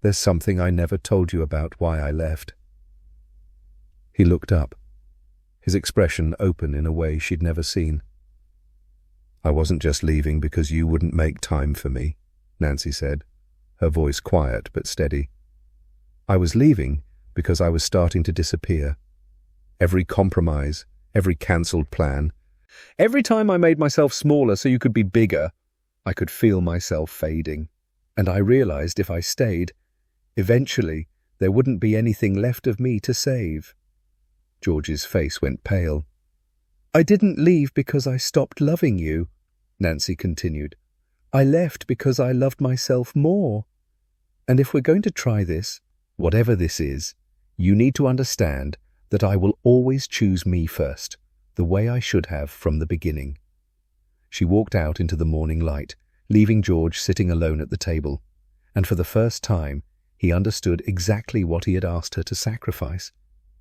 there's something I never told you about why I left." He looked up, his expression open in a way she'd never seen. "I wasn't just leaving because you wouldn't make time for me," Nancy said, her voice quiet but steady. "I was leaving because I was starting to disappear. Every compromise, every cancelled plan, every time I made myself smaller so you could be bigger, I could feel myself fading. And I realized if I stayed, eventually there wouldn't be anything left of me to save." George's face went pale. "I didn't leave because I stopped loving you," Nancy continued. "I left because I loved myself more. And if we're going to try this, whatever this is, you need to understand that I will always choose me first, the way I should have from the beginning." She walked out into the morning light, leaving George sitting alone at the table, and for the first time he understood exactly what he had asked her to sacrifice,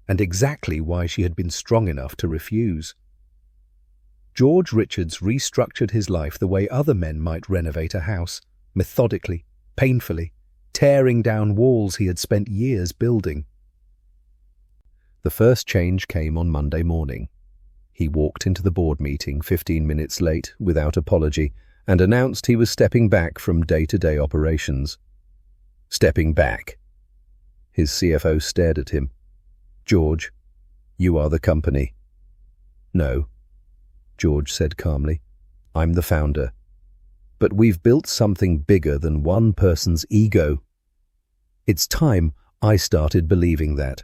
and exactly why she had been strong enough to refuse. George Richards restructured his life the way other men might renovate a house, methodically, painfully, tearing down walls he had spent years building. The first change came on Monday morning. He walked into the board meeting 15 minutes late without apology and announced he was stepping back from day-to-day operations. "Stepping back?" His CFO stared at him. "George, you are the company." "No," George said calmly. "I'm the founder. But we've built something bigger than one person's ego. It's time I started believing that."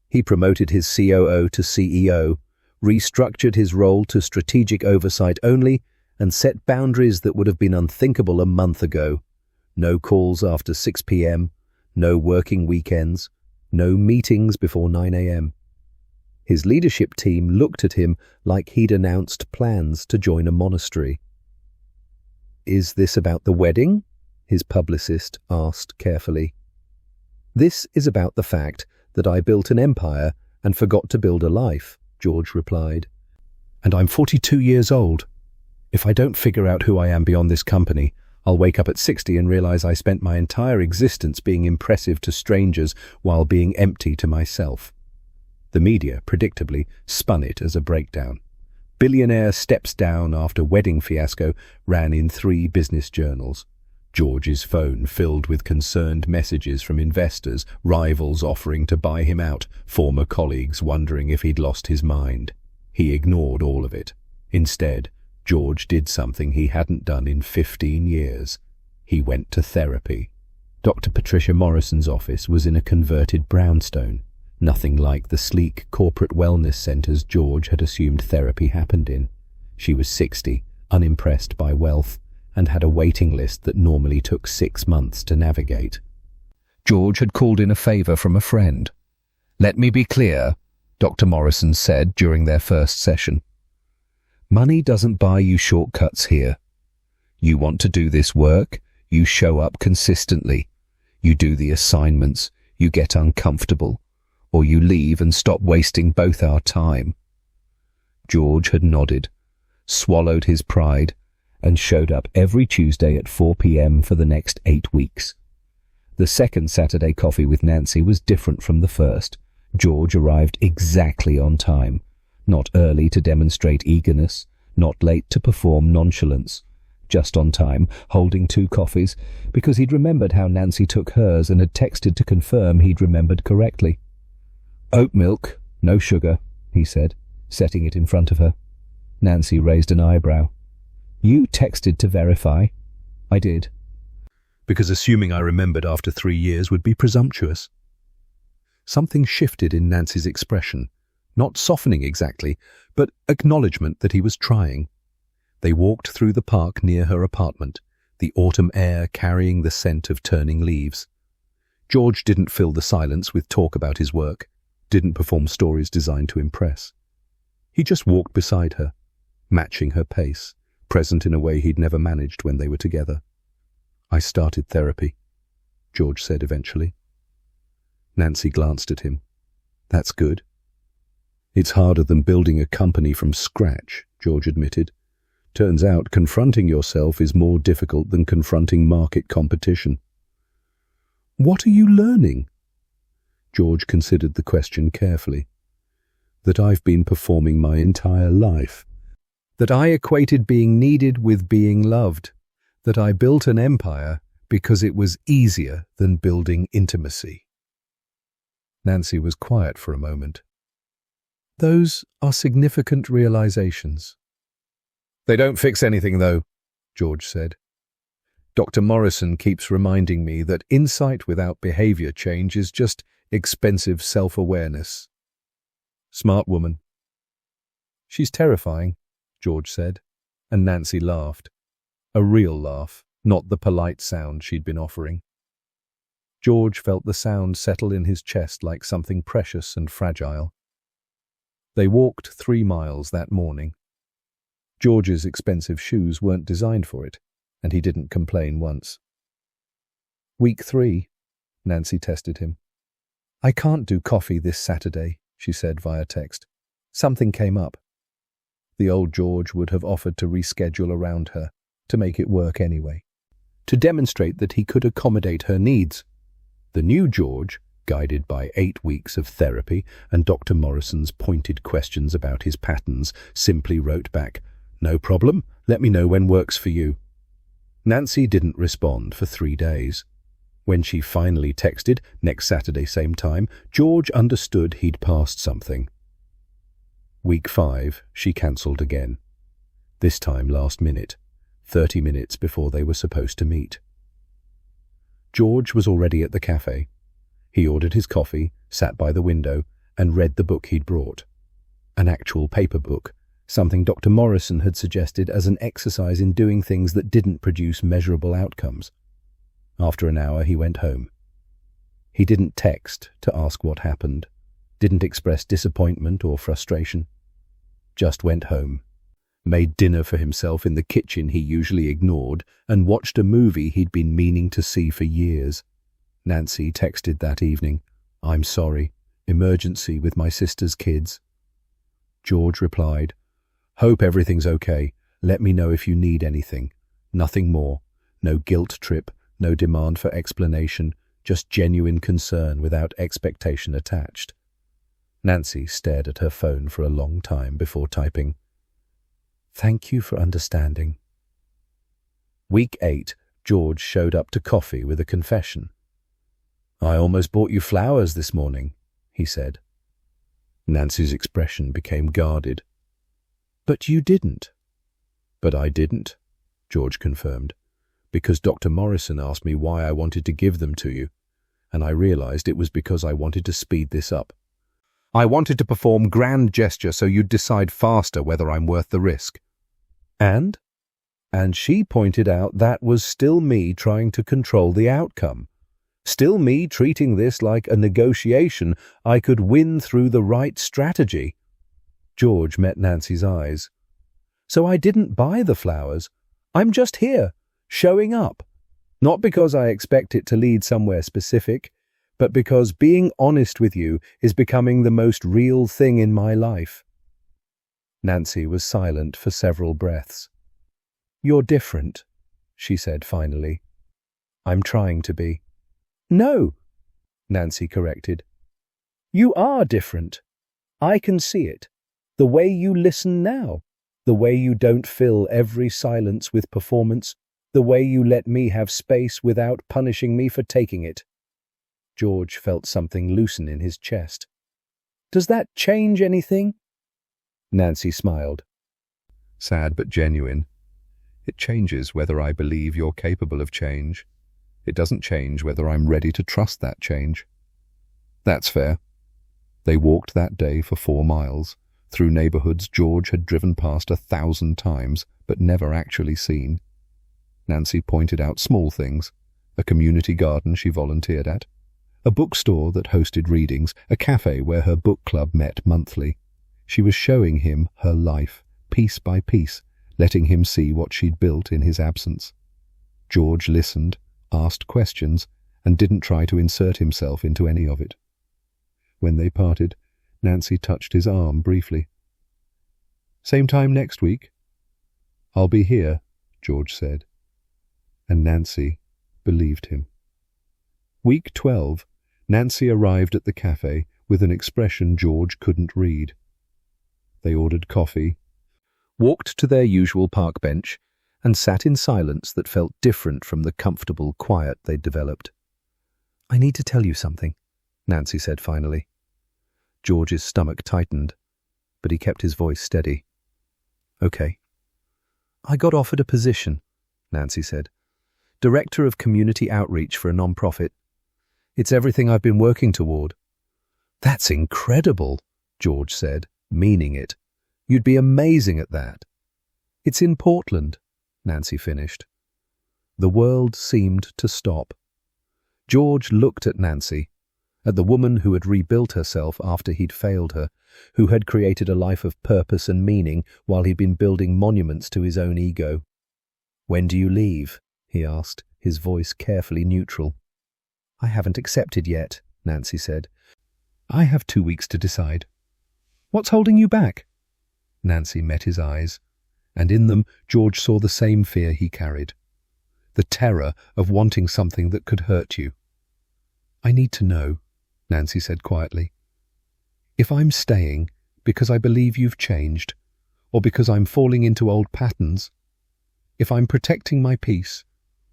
He promoted his COO to CEO, restructured his role to strategic oversight only, and set boundaries that would have been unthinkable a month ago. No calls after 6 p.m., no working weekends, no meetings before 9 a.m. His leadership team looked at him like he'd announced plans to join a monastery. "Is this about the wedding?" his publicist asked carefully. "This is about the fact that I built an empire and forgot to build a life," George replied. "And I'm 42 years old. If I don't figure out who I am beyond this company, I'll wake up at 60 and realize I spent my entire existence being impressive to strangers while being empty to myself." The media, predictably, spun it as a breakdown. "Billionaire steps down after wedding fiasco" ran in 3 business journals. George's phone filled with concerned messages from investors, rivals offering to buy him out, former colleagues wondering if he'd lost his mind. He ignored all of it. Instead, George did something he hadn't done in 15 years. He went to therapy. Dr. Patricia Morrison's office was in a converted brownstone, nothing like the sleek corporate wellness centers George had assumed therapy happened in. She was 60, unimpressed by wealth, and had a waiting list that normally took 6 months to navigate. George had called in a favor from a friend. "Let me be clear," Dr. Morrison said during their first session. "Money doesn't buy you shortcuts here. You want to do this work, you show up consistently. You do the assignments, you get uncomfortable, or you leave and stop wasting both our time." George had nodded, swallowed his pride, and showed up every Tuesday at 4 p.m. for the next 8 weeks. The second Saturday coffee with Nancy was different from the first. George arrived exactly on time, not early to demonstrate eagerness, not late to perform nonchalance. Just on time, holding 2 coffees, because he'd remembered how Nancy took hers and had texted to confirm he'd remembered correctly. "Oat milk, no sugar," he said, setting it in front of her. Nancy raised an eyebrow. "You texted to verify?" "I did." "Because assuming I remembered after 3 years would be presumptuous." Something shifted in Nancy's expression, not softening exactly, but acknowledgement that he was trying. They walked through the park near her apartment, the autumn air carrying the scent of turning leaves. George didn't fill the silence with talk about his work, didn't perform stories designed to impress. He just walked beside her, matching her pace, present in a way he'd never managed when they were together. "I started therapy," George said eventually. Nancy glanced at him. "That's good." "It's harder than building a company from scratch," George admitted. "Turns out confronting yourself is more difficult than confronting market competition." "What are you learning?" George considered the question carefully. "That I've been performing my entire life. That I equated being needed with being loved. That I built an empire because it was easier than building intimacy." Nancy was quiet for a moment. "Those are significant realizations." "They don't fix anything, though," George said. "Dr. Morrison keeps reminding me that insight without behavior change is just expensive self-awareness." "Smart woman." "She's terrifying," George said, and Nancy laughed. A real laugh, not the polite sound she'd been offering. George felt the sound settle in his chest like something precious and fragile. They walked 3 miles that morning. George's expensive shoes weren't designed for it, and he didn't complain once. "Week 3, Nancy tested him. "I can't do coffee this Saturday," she said via text. "Something came up." The old George would have offered to reschedule around her, to make it work anyway, to demonstrate that he could accommodate her needs. The new George, guided by 8 weeks of therapy and Dr. Morrison's pointed questions about his patterns, simply wrote back, "No problem, let me know when works for you." Nancy didn't respond for 3 days. When she finally texted, "Next Saturday same time," George understood he'd passed something. Week 5, she cancelled again. This time last minute, 30 minutes before they were supposed to meet. George was already at the cafe. He ordered his coffee, sat by the window, and read the book he'd brought. An actual paper book, something Dr. Morrison had suggested as an exercise in doing things that didn't produce measurable outcomes. After an hour, he went home. He didn't text to ask what happened, didn't express disappointment or frustration. Just went home, made dinner for himself in the kitchen he usually ignored, and watched a movie he'd been meaning to see for years. Nancy texted that evening, "I'm sorry, emergency with my sister's kids." George replied, "Hope everything's okay. Let me know if you need anything. Nothing more. No guilt trip, no demand for explanation, just genuine concern without expectation attached." Nancy stared at her phone for a long time before typing, "Thank you for understanding." Week 8, George showed up to coffee with a confession. "I almost bought you flowers this morning," he said. Nancy's expression became guarded. "But you didn't." "But I didn't," George confirmed, "because Dr. Morrison asked me why I wanted to give them to you, and I realized it was because I wanted to speed this up. I wanted to perform grand gesture so you'd decide faster whether I'm worth the risk." And she pointed out that was still me trying to control the outcome. Still me treating this like a negotiation I could win through the right strategy. George met Nancy's eyes. "So I didn't buy the flowers. I'm just here, showing up. Not because I expect it to lead somewhere specific, but because being honest with you is becoming the most real thing in my life." Nancy was silent for several breaths. "You're different," she said finally. "I'm trying to be." "No," Nancy corrected. You are different. I can see it. The way you listen now, the way you don't fill every silence with performance, the way you let me have space without punishing me for taking it. George felt something loosen in his chest. Does that change anything? Nancy smiled. Sad but genuine. It changes whether I believe you're capable of change. It doesn't change whether I'm ready to trust that change. That's fair. They walked that day for 4 miles, through neighborhoods George had driven past 1,000 times, but never actually seen. Nancy pointed out small things: a community garden she volunteered at, a bookstore that hosted readings, a cafe where her book club met monthly. She was showing him her life, piece by piece, letting him see what she'd built in his absence. George listened, asked questions, and didn't try to insert himself into any of it. When they parted, Nancy touched his arm briefly. "Same time next week?" "I'll be here," George said. And Nancy believed him. Week 12, Nancy arrived at the cafe with an expression George couldn't read. They ordered coffee, walked to their usual park bench, and sat in silence that felt different from the comfortable quiet they'd developed. "I need to tell you something," Nancy said finally. George's stomach tightened, but he kept his voice steady. "Okay." "I got offered a position," Nancy said. "Director of Community Outreach for a non-profit. It's everything I've been working toward." "That's incredible," George said, meaning it. "You'd be amazing at that." "It's in Portland," Nancy finished. The world seemed to stop. George looked at Nancy, at the woman who had rebuilt herself after he'd failed her, who had created a life of purpose and meaning while he'd been building monuments to his own ego. "When do you leave?" he asked, his voice carefully neutral. "I haven't accepted yet," Nancy said. "I have 2 weeks to decide." "What's holding you back?" Nancy met his eyes, and in them George saw the same fear he carried. The terror of wanting something that could hurt you. "I need to know," Nancy said quietly. "If I'm staying because I believe you've changed, or because I'm falling into old patterns, if I'm protecting my peace,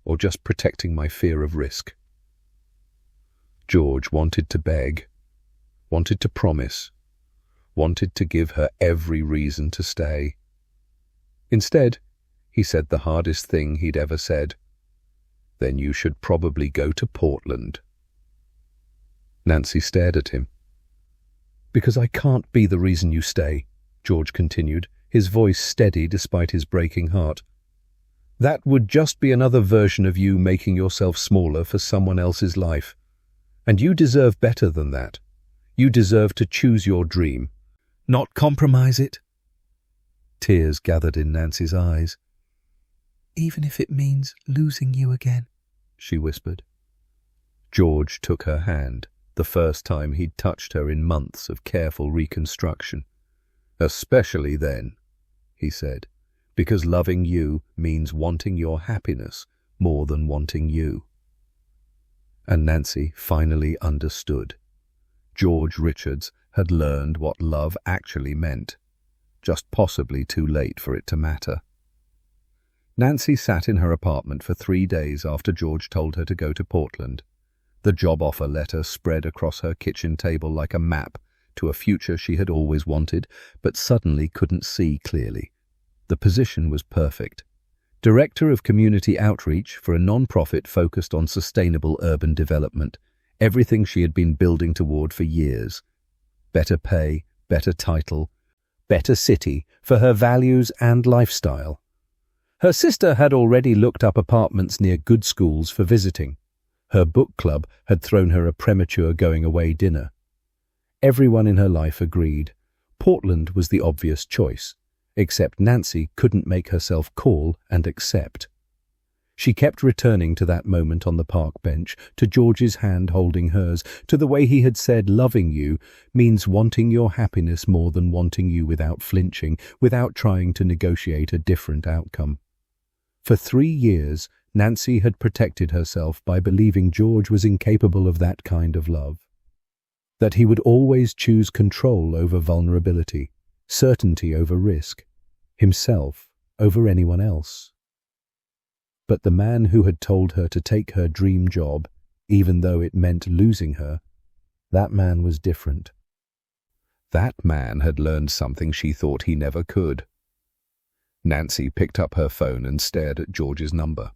or just protecting my fear of risk." George wanted to beg, wanted to promise, wanted to give her every reason to stay. Instead, he said the hardest thing he'd ever said. "Then you should probably go to Portland." Nancy stared at him. "Because I can't be the reason you stay," George continued, his voice steady despite his breaking heart. "That would just be another version of you making yourself smaller for someone else's life. And you deserve better than that. You deserve to choose your dream, not compromise it." Tears gathered in Nancy's eyes. "Even if it means losing you again," she whispered. George took her hand, the first time he'd touched her in months of careful reconstruction. "Especially then," he said, "because loving you means wanting your happiness more than wanting you." And Nancy finally understood. George Richards had learned what love actually meant, just possibly too late for it to matter. Nancy sat in her apartment for 3 days after George told her to go to Portland. The job offer letter spread across her kitchen table like a map to a future she had always wanted, but suddenly couldn't see clearly. The position was perfect. Director of Community Outreach for a non-profit focused on sustainable urban development, everything she had been building toward for years. Better pay, better title, better city for her values and lifestyle. Her sister had already looked up apartments near good schools for visiting. Her book club had thrown her a premature going-away dinner. Everyone in her life agreed. Portland was the obvious choice, except Nancy couldn't make herself call and accept. She kept returning to that moment on the park bench, to George's hand holding hers, to the way he had said loving you means wanting your happiness more than wanting you without flinching, without trying to negotiate a different outcome. For 3 years, Nancy had protected herself by believing George was incapable of that kind of love. That he would always choose control over vulnerability, certainty over risk, himself over anyone else. But the man who had told her to take her dream job, even though it meant losing her, that man was different. That man had learned something she thought he never could. Nancy picked up her phone and stared at George's number.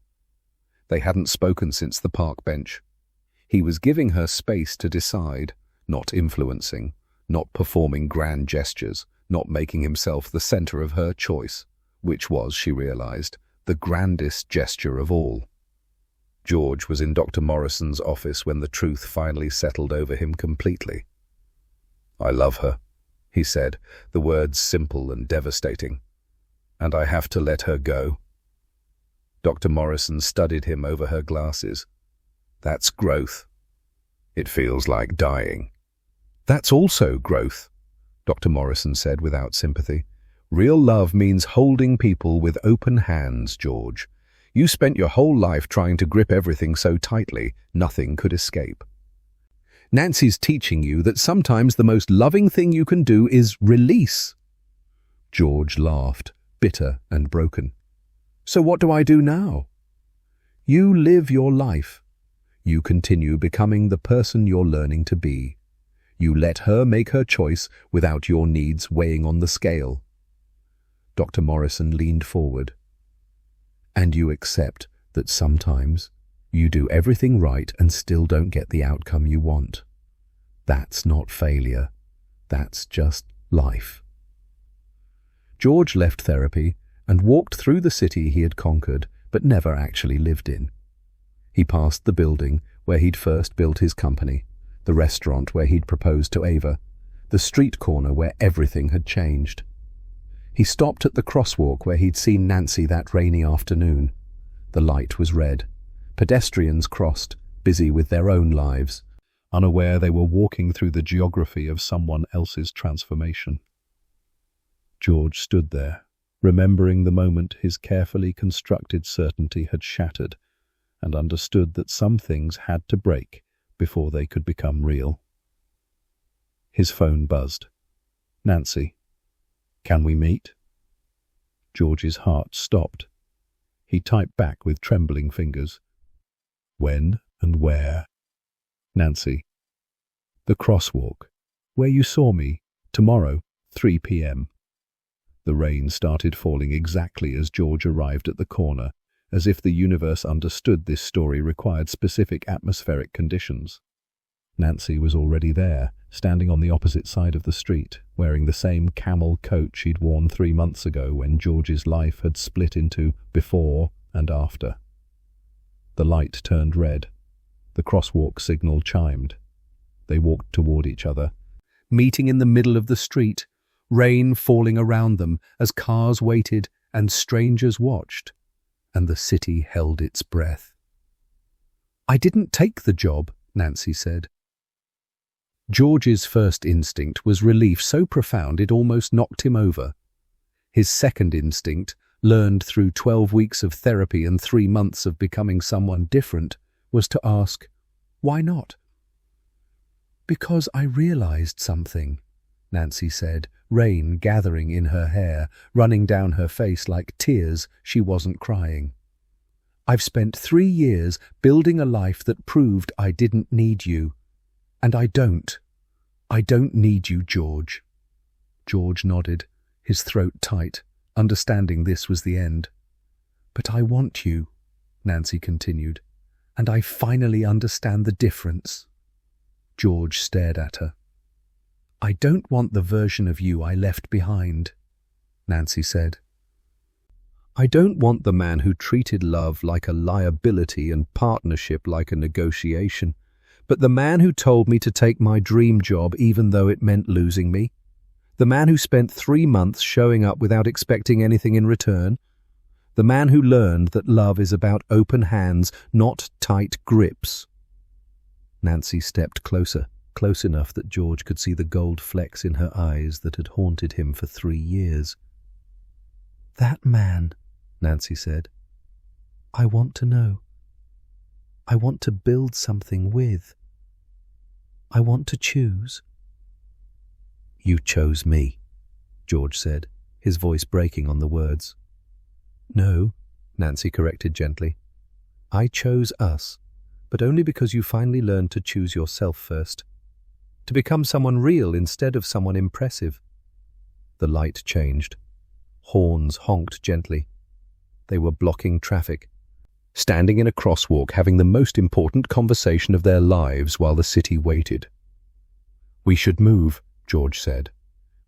They hadn't spoken since the park bench. He was giving her space to decide, not influencing, not performing grand gestures, not making himself the center of her choice, which was, she realized, the grandest gesture of all. George was in Dr. Morrison's office when the truth finally settled over him completely. "I love her," he said, the words simple and devastating. "And I have to let her go." Dr. Morrison studied him over her glasses. "That's growth. It feels like dying." "That's also growth," Dr. Morrison said without sympathy. "Real love means holding people with open hands, George. You spent your whole life trying to grip everything so tightly, nothing could escape. Nancy's teaching you that sometimes the most loving thing you can do is release." George laughed, bitter and broken. "So what do I do now?" "You live your life. You continue becoming the person you're learning to be. You let her make her choice without your needs weighing on the scale." Dr. Morrison leaned forward. "And you accept that sometimes you do everything right and still don't get the outcome you want. That's not failure. That's just life." George left therapy and walked through the city he had conquered but never actually lived in. He passed the building where he'd first built his company, the restaurant where he'd proposed to Ava, the street corner where everything had changed. He stopped at the crosswalk where he'd seen Nancy that rainy afternoon. The light was red. Pedestrians crossed, busy with their own lives, unaware they were walking through the geography of someone else's transformation. George stood there, remembering the moment his carefully constructed certainty had shattered, and understood that some things had to break before they could become real. His phone buzzed. "Nancy, can we meet?" George's heart stopped. He typed back with trembling fingers. "When and where?" "Nancy, the crosswalk, where you saw me, tomorrow, 3 p.m. The rain started falling exactly as George arrived at the corner, as if the universe understood this story required specific atmospheric conditions. Nancy was already there, standing on the opposite side of the street, wearing the same camel coat she'd worn 3 months ago when George's life had split into before and after. The light turned red. The crosswalk signal chimed. They walked toward each other, meeting in the middle of the street, rain falling around them as cars waited and strangers watched, and the city held its breath. "I didn't take the job," Nancy said. George's first instinct was relief so profound it almost knocked him over. His second instinct, learned through 12 weeks of therapy and 3 months of becoming someone different, was to ask, "Why not?" "Because I realized something," Nancy said, rain gathering in her hair, running down her face like tears she wasn't crying. "I've spent 3 years building a life that proved I didn't need you. And I don't. I don't need you, George." George nodded, his throat tight, understanding this was the end. "But I want you," Nancy continued, "and I finally understand the difference." George stared at her. "I don't want the version of you I left behind," Nancy said. "I don't want the man who treated love like a liability and partnership like a negotiation, but the man who told me to take my dream job even though it meant losing me. The man who spent 3 months showing up without expecting anything in return. The man who learned that love is about open hands, not tight grips." Nancy stepped closer, close enough that George could see the gold flecks in her eyes that had haunted him for 3 years. "That man," Nancy said, "I want to know. I want to build something with." I want to choose." "You chose me," George said, his voice breaking on the words. "No," Nancy corrected gently. "I chose us, but only because you finally learned to choose yourself first. To become someone real instead of someone impressive." The light changed. Horns honked gently. They were blocking traffic, standing in a crosswalk having the most important conversation of their lives while the city waited. "We should move," George said.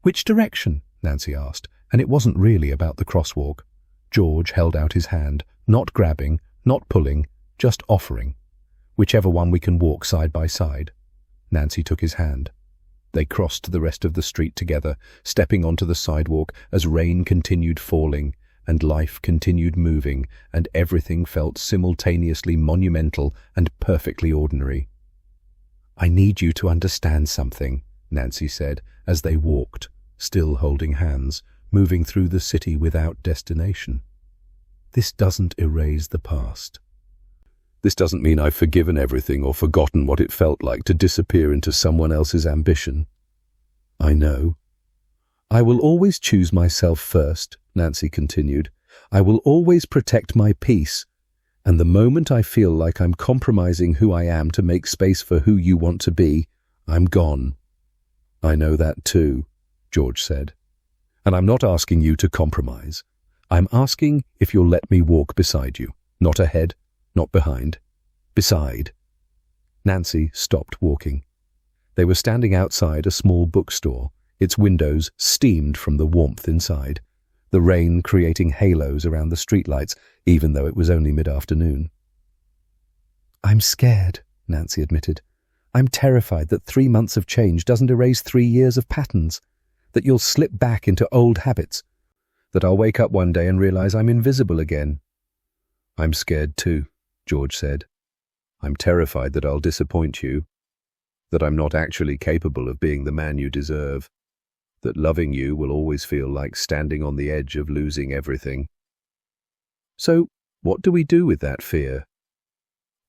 "Which direction?" Nancy asked, and it wasn't really about the crosswalk. George held out his hand, not grabbing, not pulling, just offering. "Whichever one we can walk side by side." Nancy took his hand. They crossed the rest of the street together, stepping onto the sidewalk as rain continued falling, and life continued moving, and everything felt simultaneously monumental and perfectly ordinary. "I need you to understand something," Nancy said, as they walked, still holding hands, moving through the city without destination. "This doesn't erase the past. This doesn't mean I've forgiven everything or forgotten what it felt like to disappear into someone else's ambition. I know. I will always choose myself first," Nancy continued. "I will always protect my peace. And the moment I feel like I'm compromising who I am to make space for who you want to be, I'm gone." "I know that too," George said. "And I'm not asking you to compromise. I'm asking if you'll let me walk beside you, not ahead, not behind. Beside." Nancy stopped walking. They were standing outside a small bookstore. Its windows steamed from the warmth inside, the rain creating halos around the streetlights, even though it was only mid-afternoon. "I'm scared," Nancy admitted. "I'm terrified that 3 months of change doesn't erase 3 years of patterns, that you'll slip back into old habits, that I'll wake up one day and realize I'm invisible again." "I'm scared too," George said. "I'm terrified that I'll disappoint you, that I'm not actually capable of being the man you deserve, that loving you will always feel like standing on the edge of losing everything." "So, what do we do with that fear?"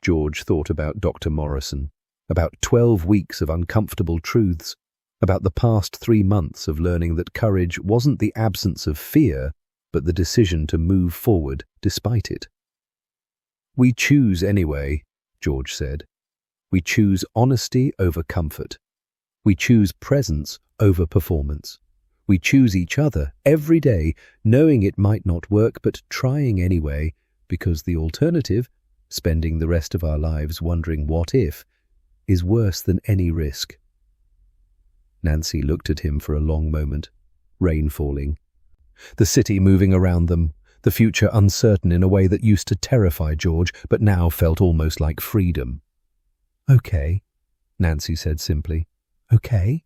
George thought about Dr. Morrison, about 12 weeks of uncomfortable truths, about the past 3 months of learning that courage wasn't the absence of fear, but the decision to move forward despite it. "We choose anyway," George said. "We choose honesty over comfort. We choose presence over performance. We choose each other every day, knowing it might not work, but trying anyway, because the alternative, spending the rest of our lives wondering what if, is worse than any risk." Nancy looked at him for a long moment, rain falling, the city moving around them, the future uncertain in a way that used to terrify George, but now felt almost like freedom. "Okay," Nancy said simply. "Okay?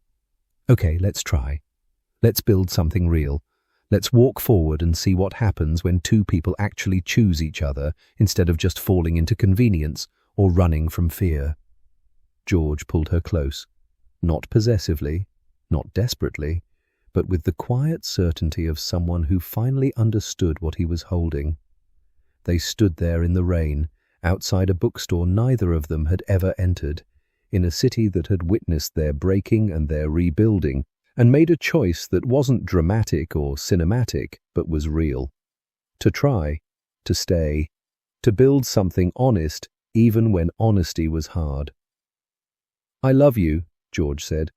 Okay, let's try. Let's build something real. Let's walk forward and see what happens when 2 people actually choose each other instead of just falling into convenience or running from fear." George pulled her close, not possessively, not desperately, but with the quiet certainty of someone who finally understood what he was holding. They stood there in the rain, outside a bookstore neither of them had ever entered, in a city that had witnessed their breaking and their rebuilding, and made a choice that wasn't dramatic or cinematic, but was real. To try, to stay, to build something honest, even when honesty was hard. "I love you," George said.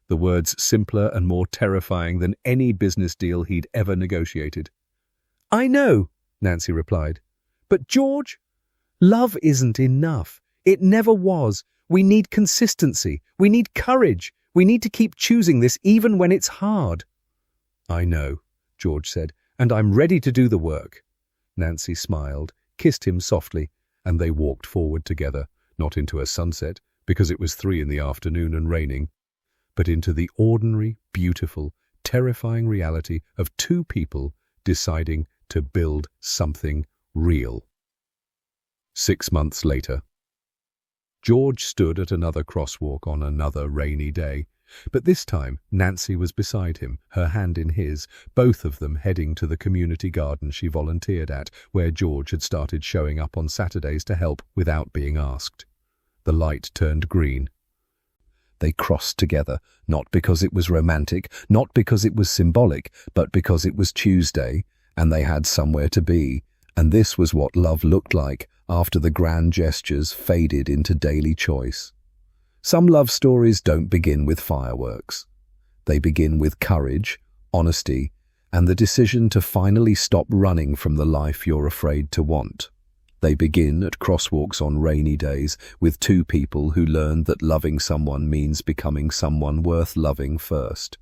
The words simpler and more terrifying than any business deal he'd ever negotiated. "I know," Nancy replied. "But George, love isn't enough. It never was. We need consistency. We need courage. We need to keep choosing this even when it's hard." "I know," George said, "and I'm ready to do the work." Nancy smiled, kissed him softly, and they walked forward together, not into a sunset, because it was 3 in the afternoon and raining, but into the ordinary, beautiful, terrifying reality of 2 people deciding to build something real. 6 months later. George stood at another crosswalk on another rainy day, but this time Nancy was beside him, her hand in his, both of them heading to the community garden she volunteered at, where George had started showing up on Saturdays to help without being asked. The light turned green. They crossed together, not because it was romantic, not because it was symbolic, but because it was Tuesday, and they had somewhere to be. And this was what love looked like after the grand gestures faded into daily choice. Some love stories don't begin with fireworks. They begin with courage, honesty, and the decision to finally stop running from the life you're afraid to want. They begin at crosswalks on rainy days with two people who learned that loving someone means becoming someone worth loving first.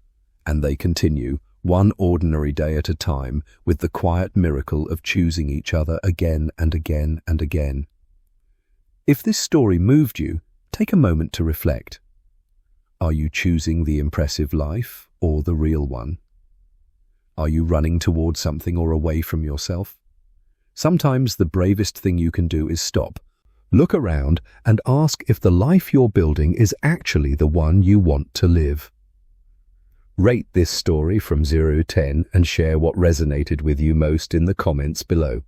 And they continue, one ordinary day at a time, with the quiet miracle of choosing each other again and again and again. If this story moved you, take a moment to reflect. Are you choosing the impressive life or the real one? Are you running towards something or away from yourself? Sometimes the bravest thing you can do is stop, look around, and ask if the life you're building is actually the one you want to live. Rate this story from 0 to 10 and share what resonated with you most in the comments below.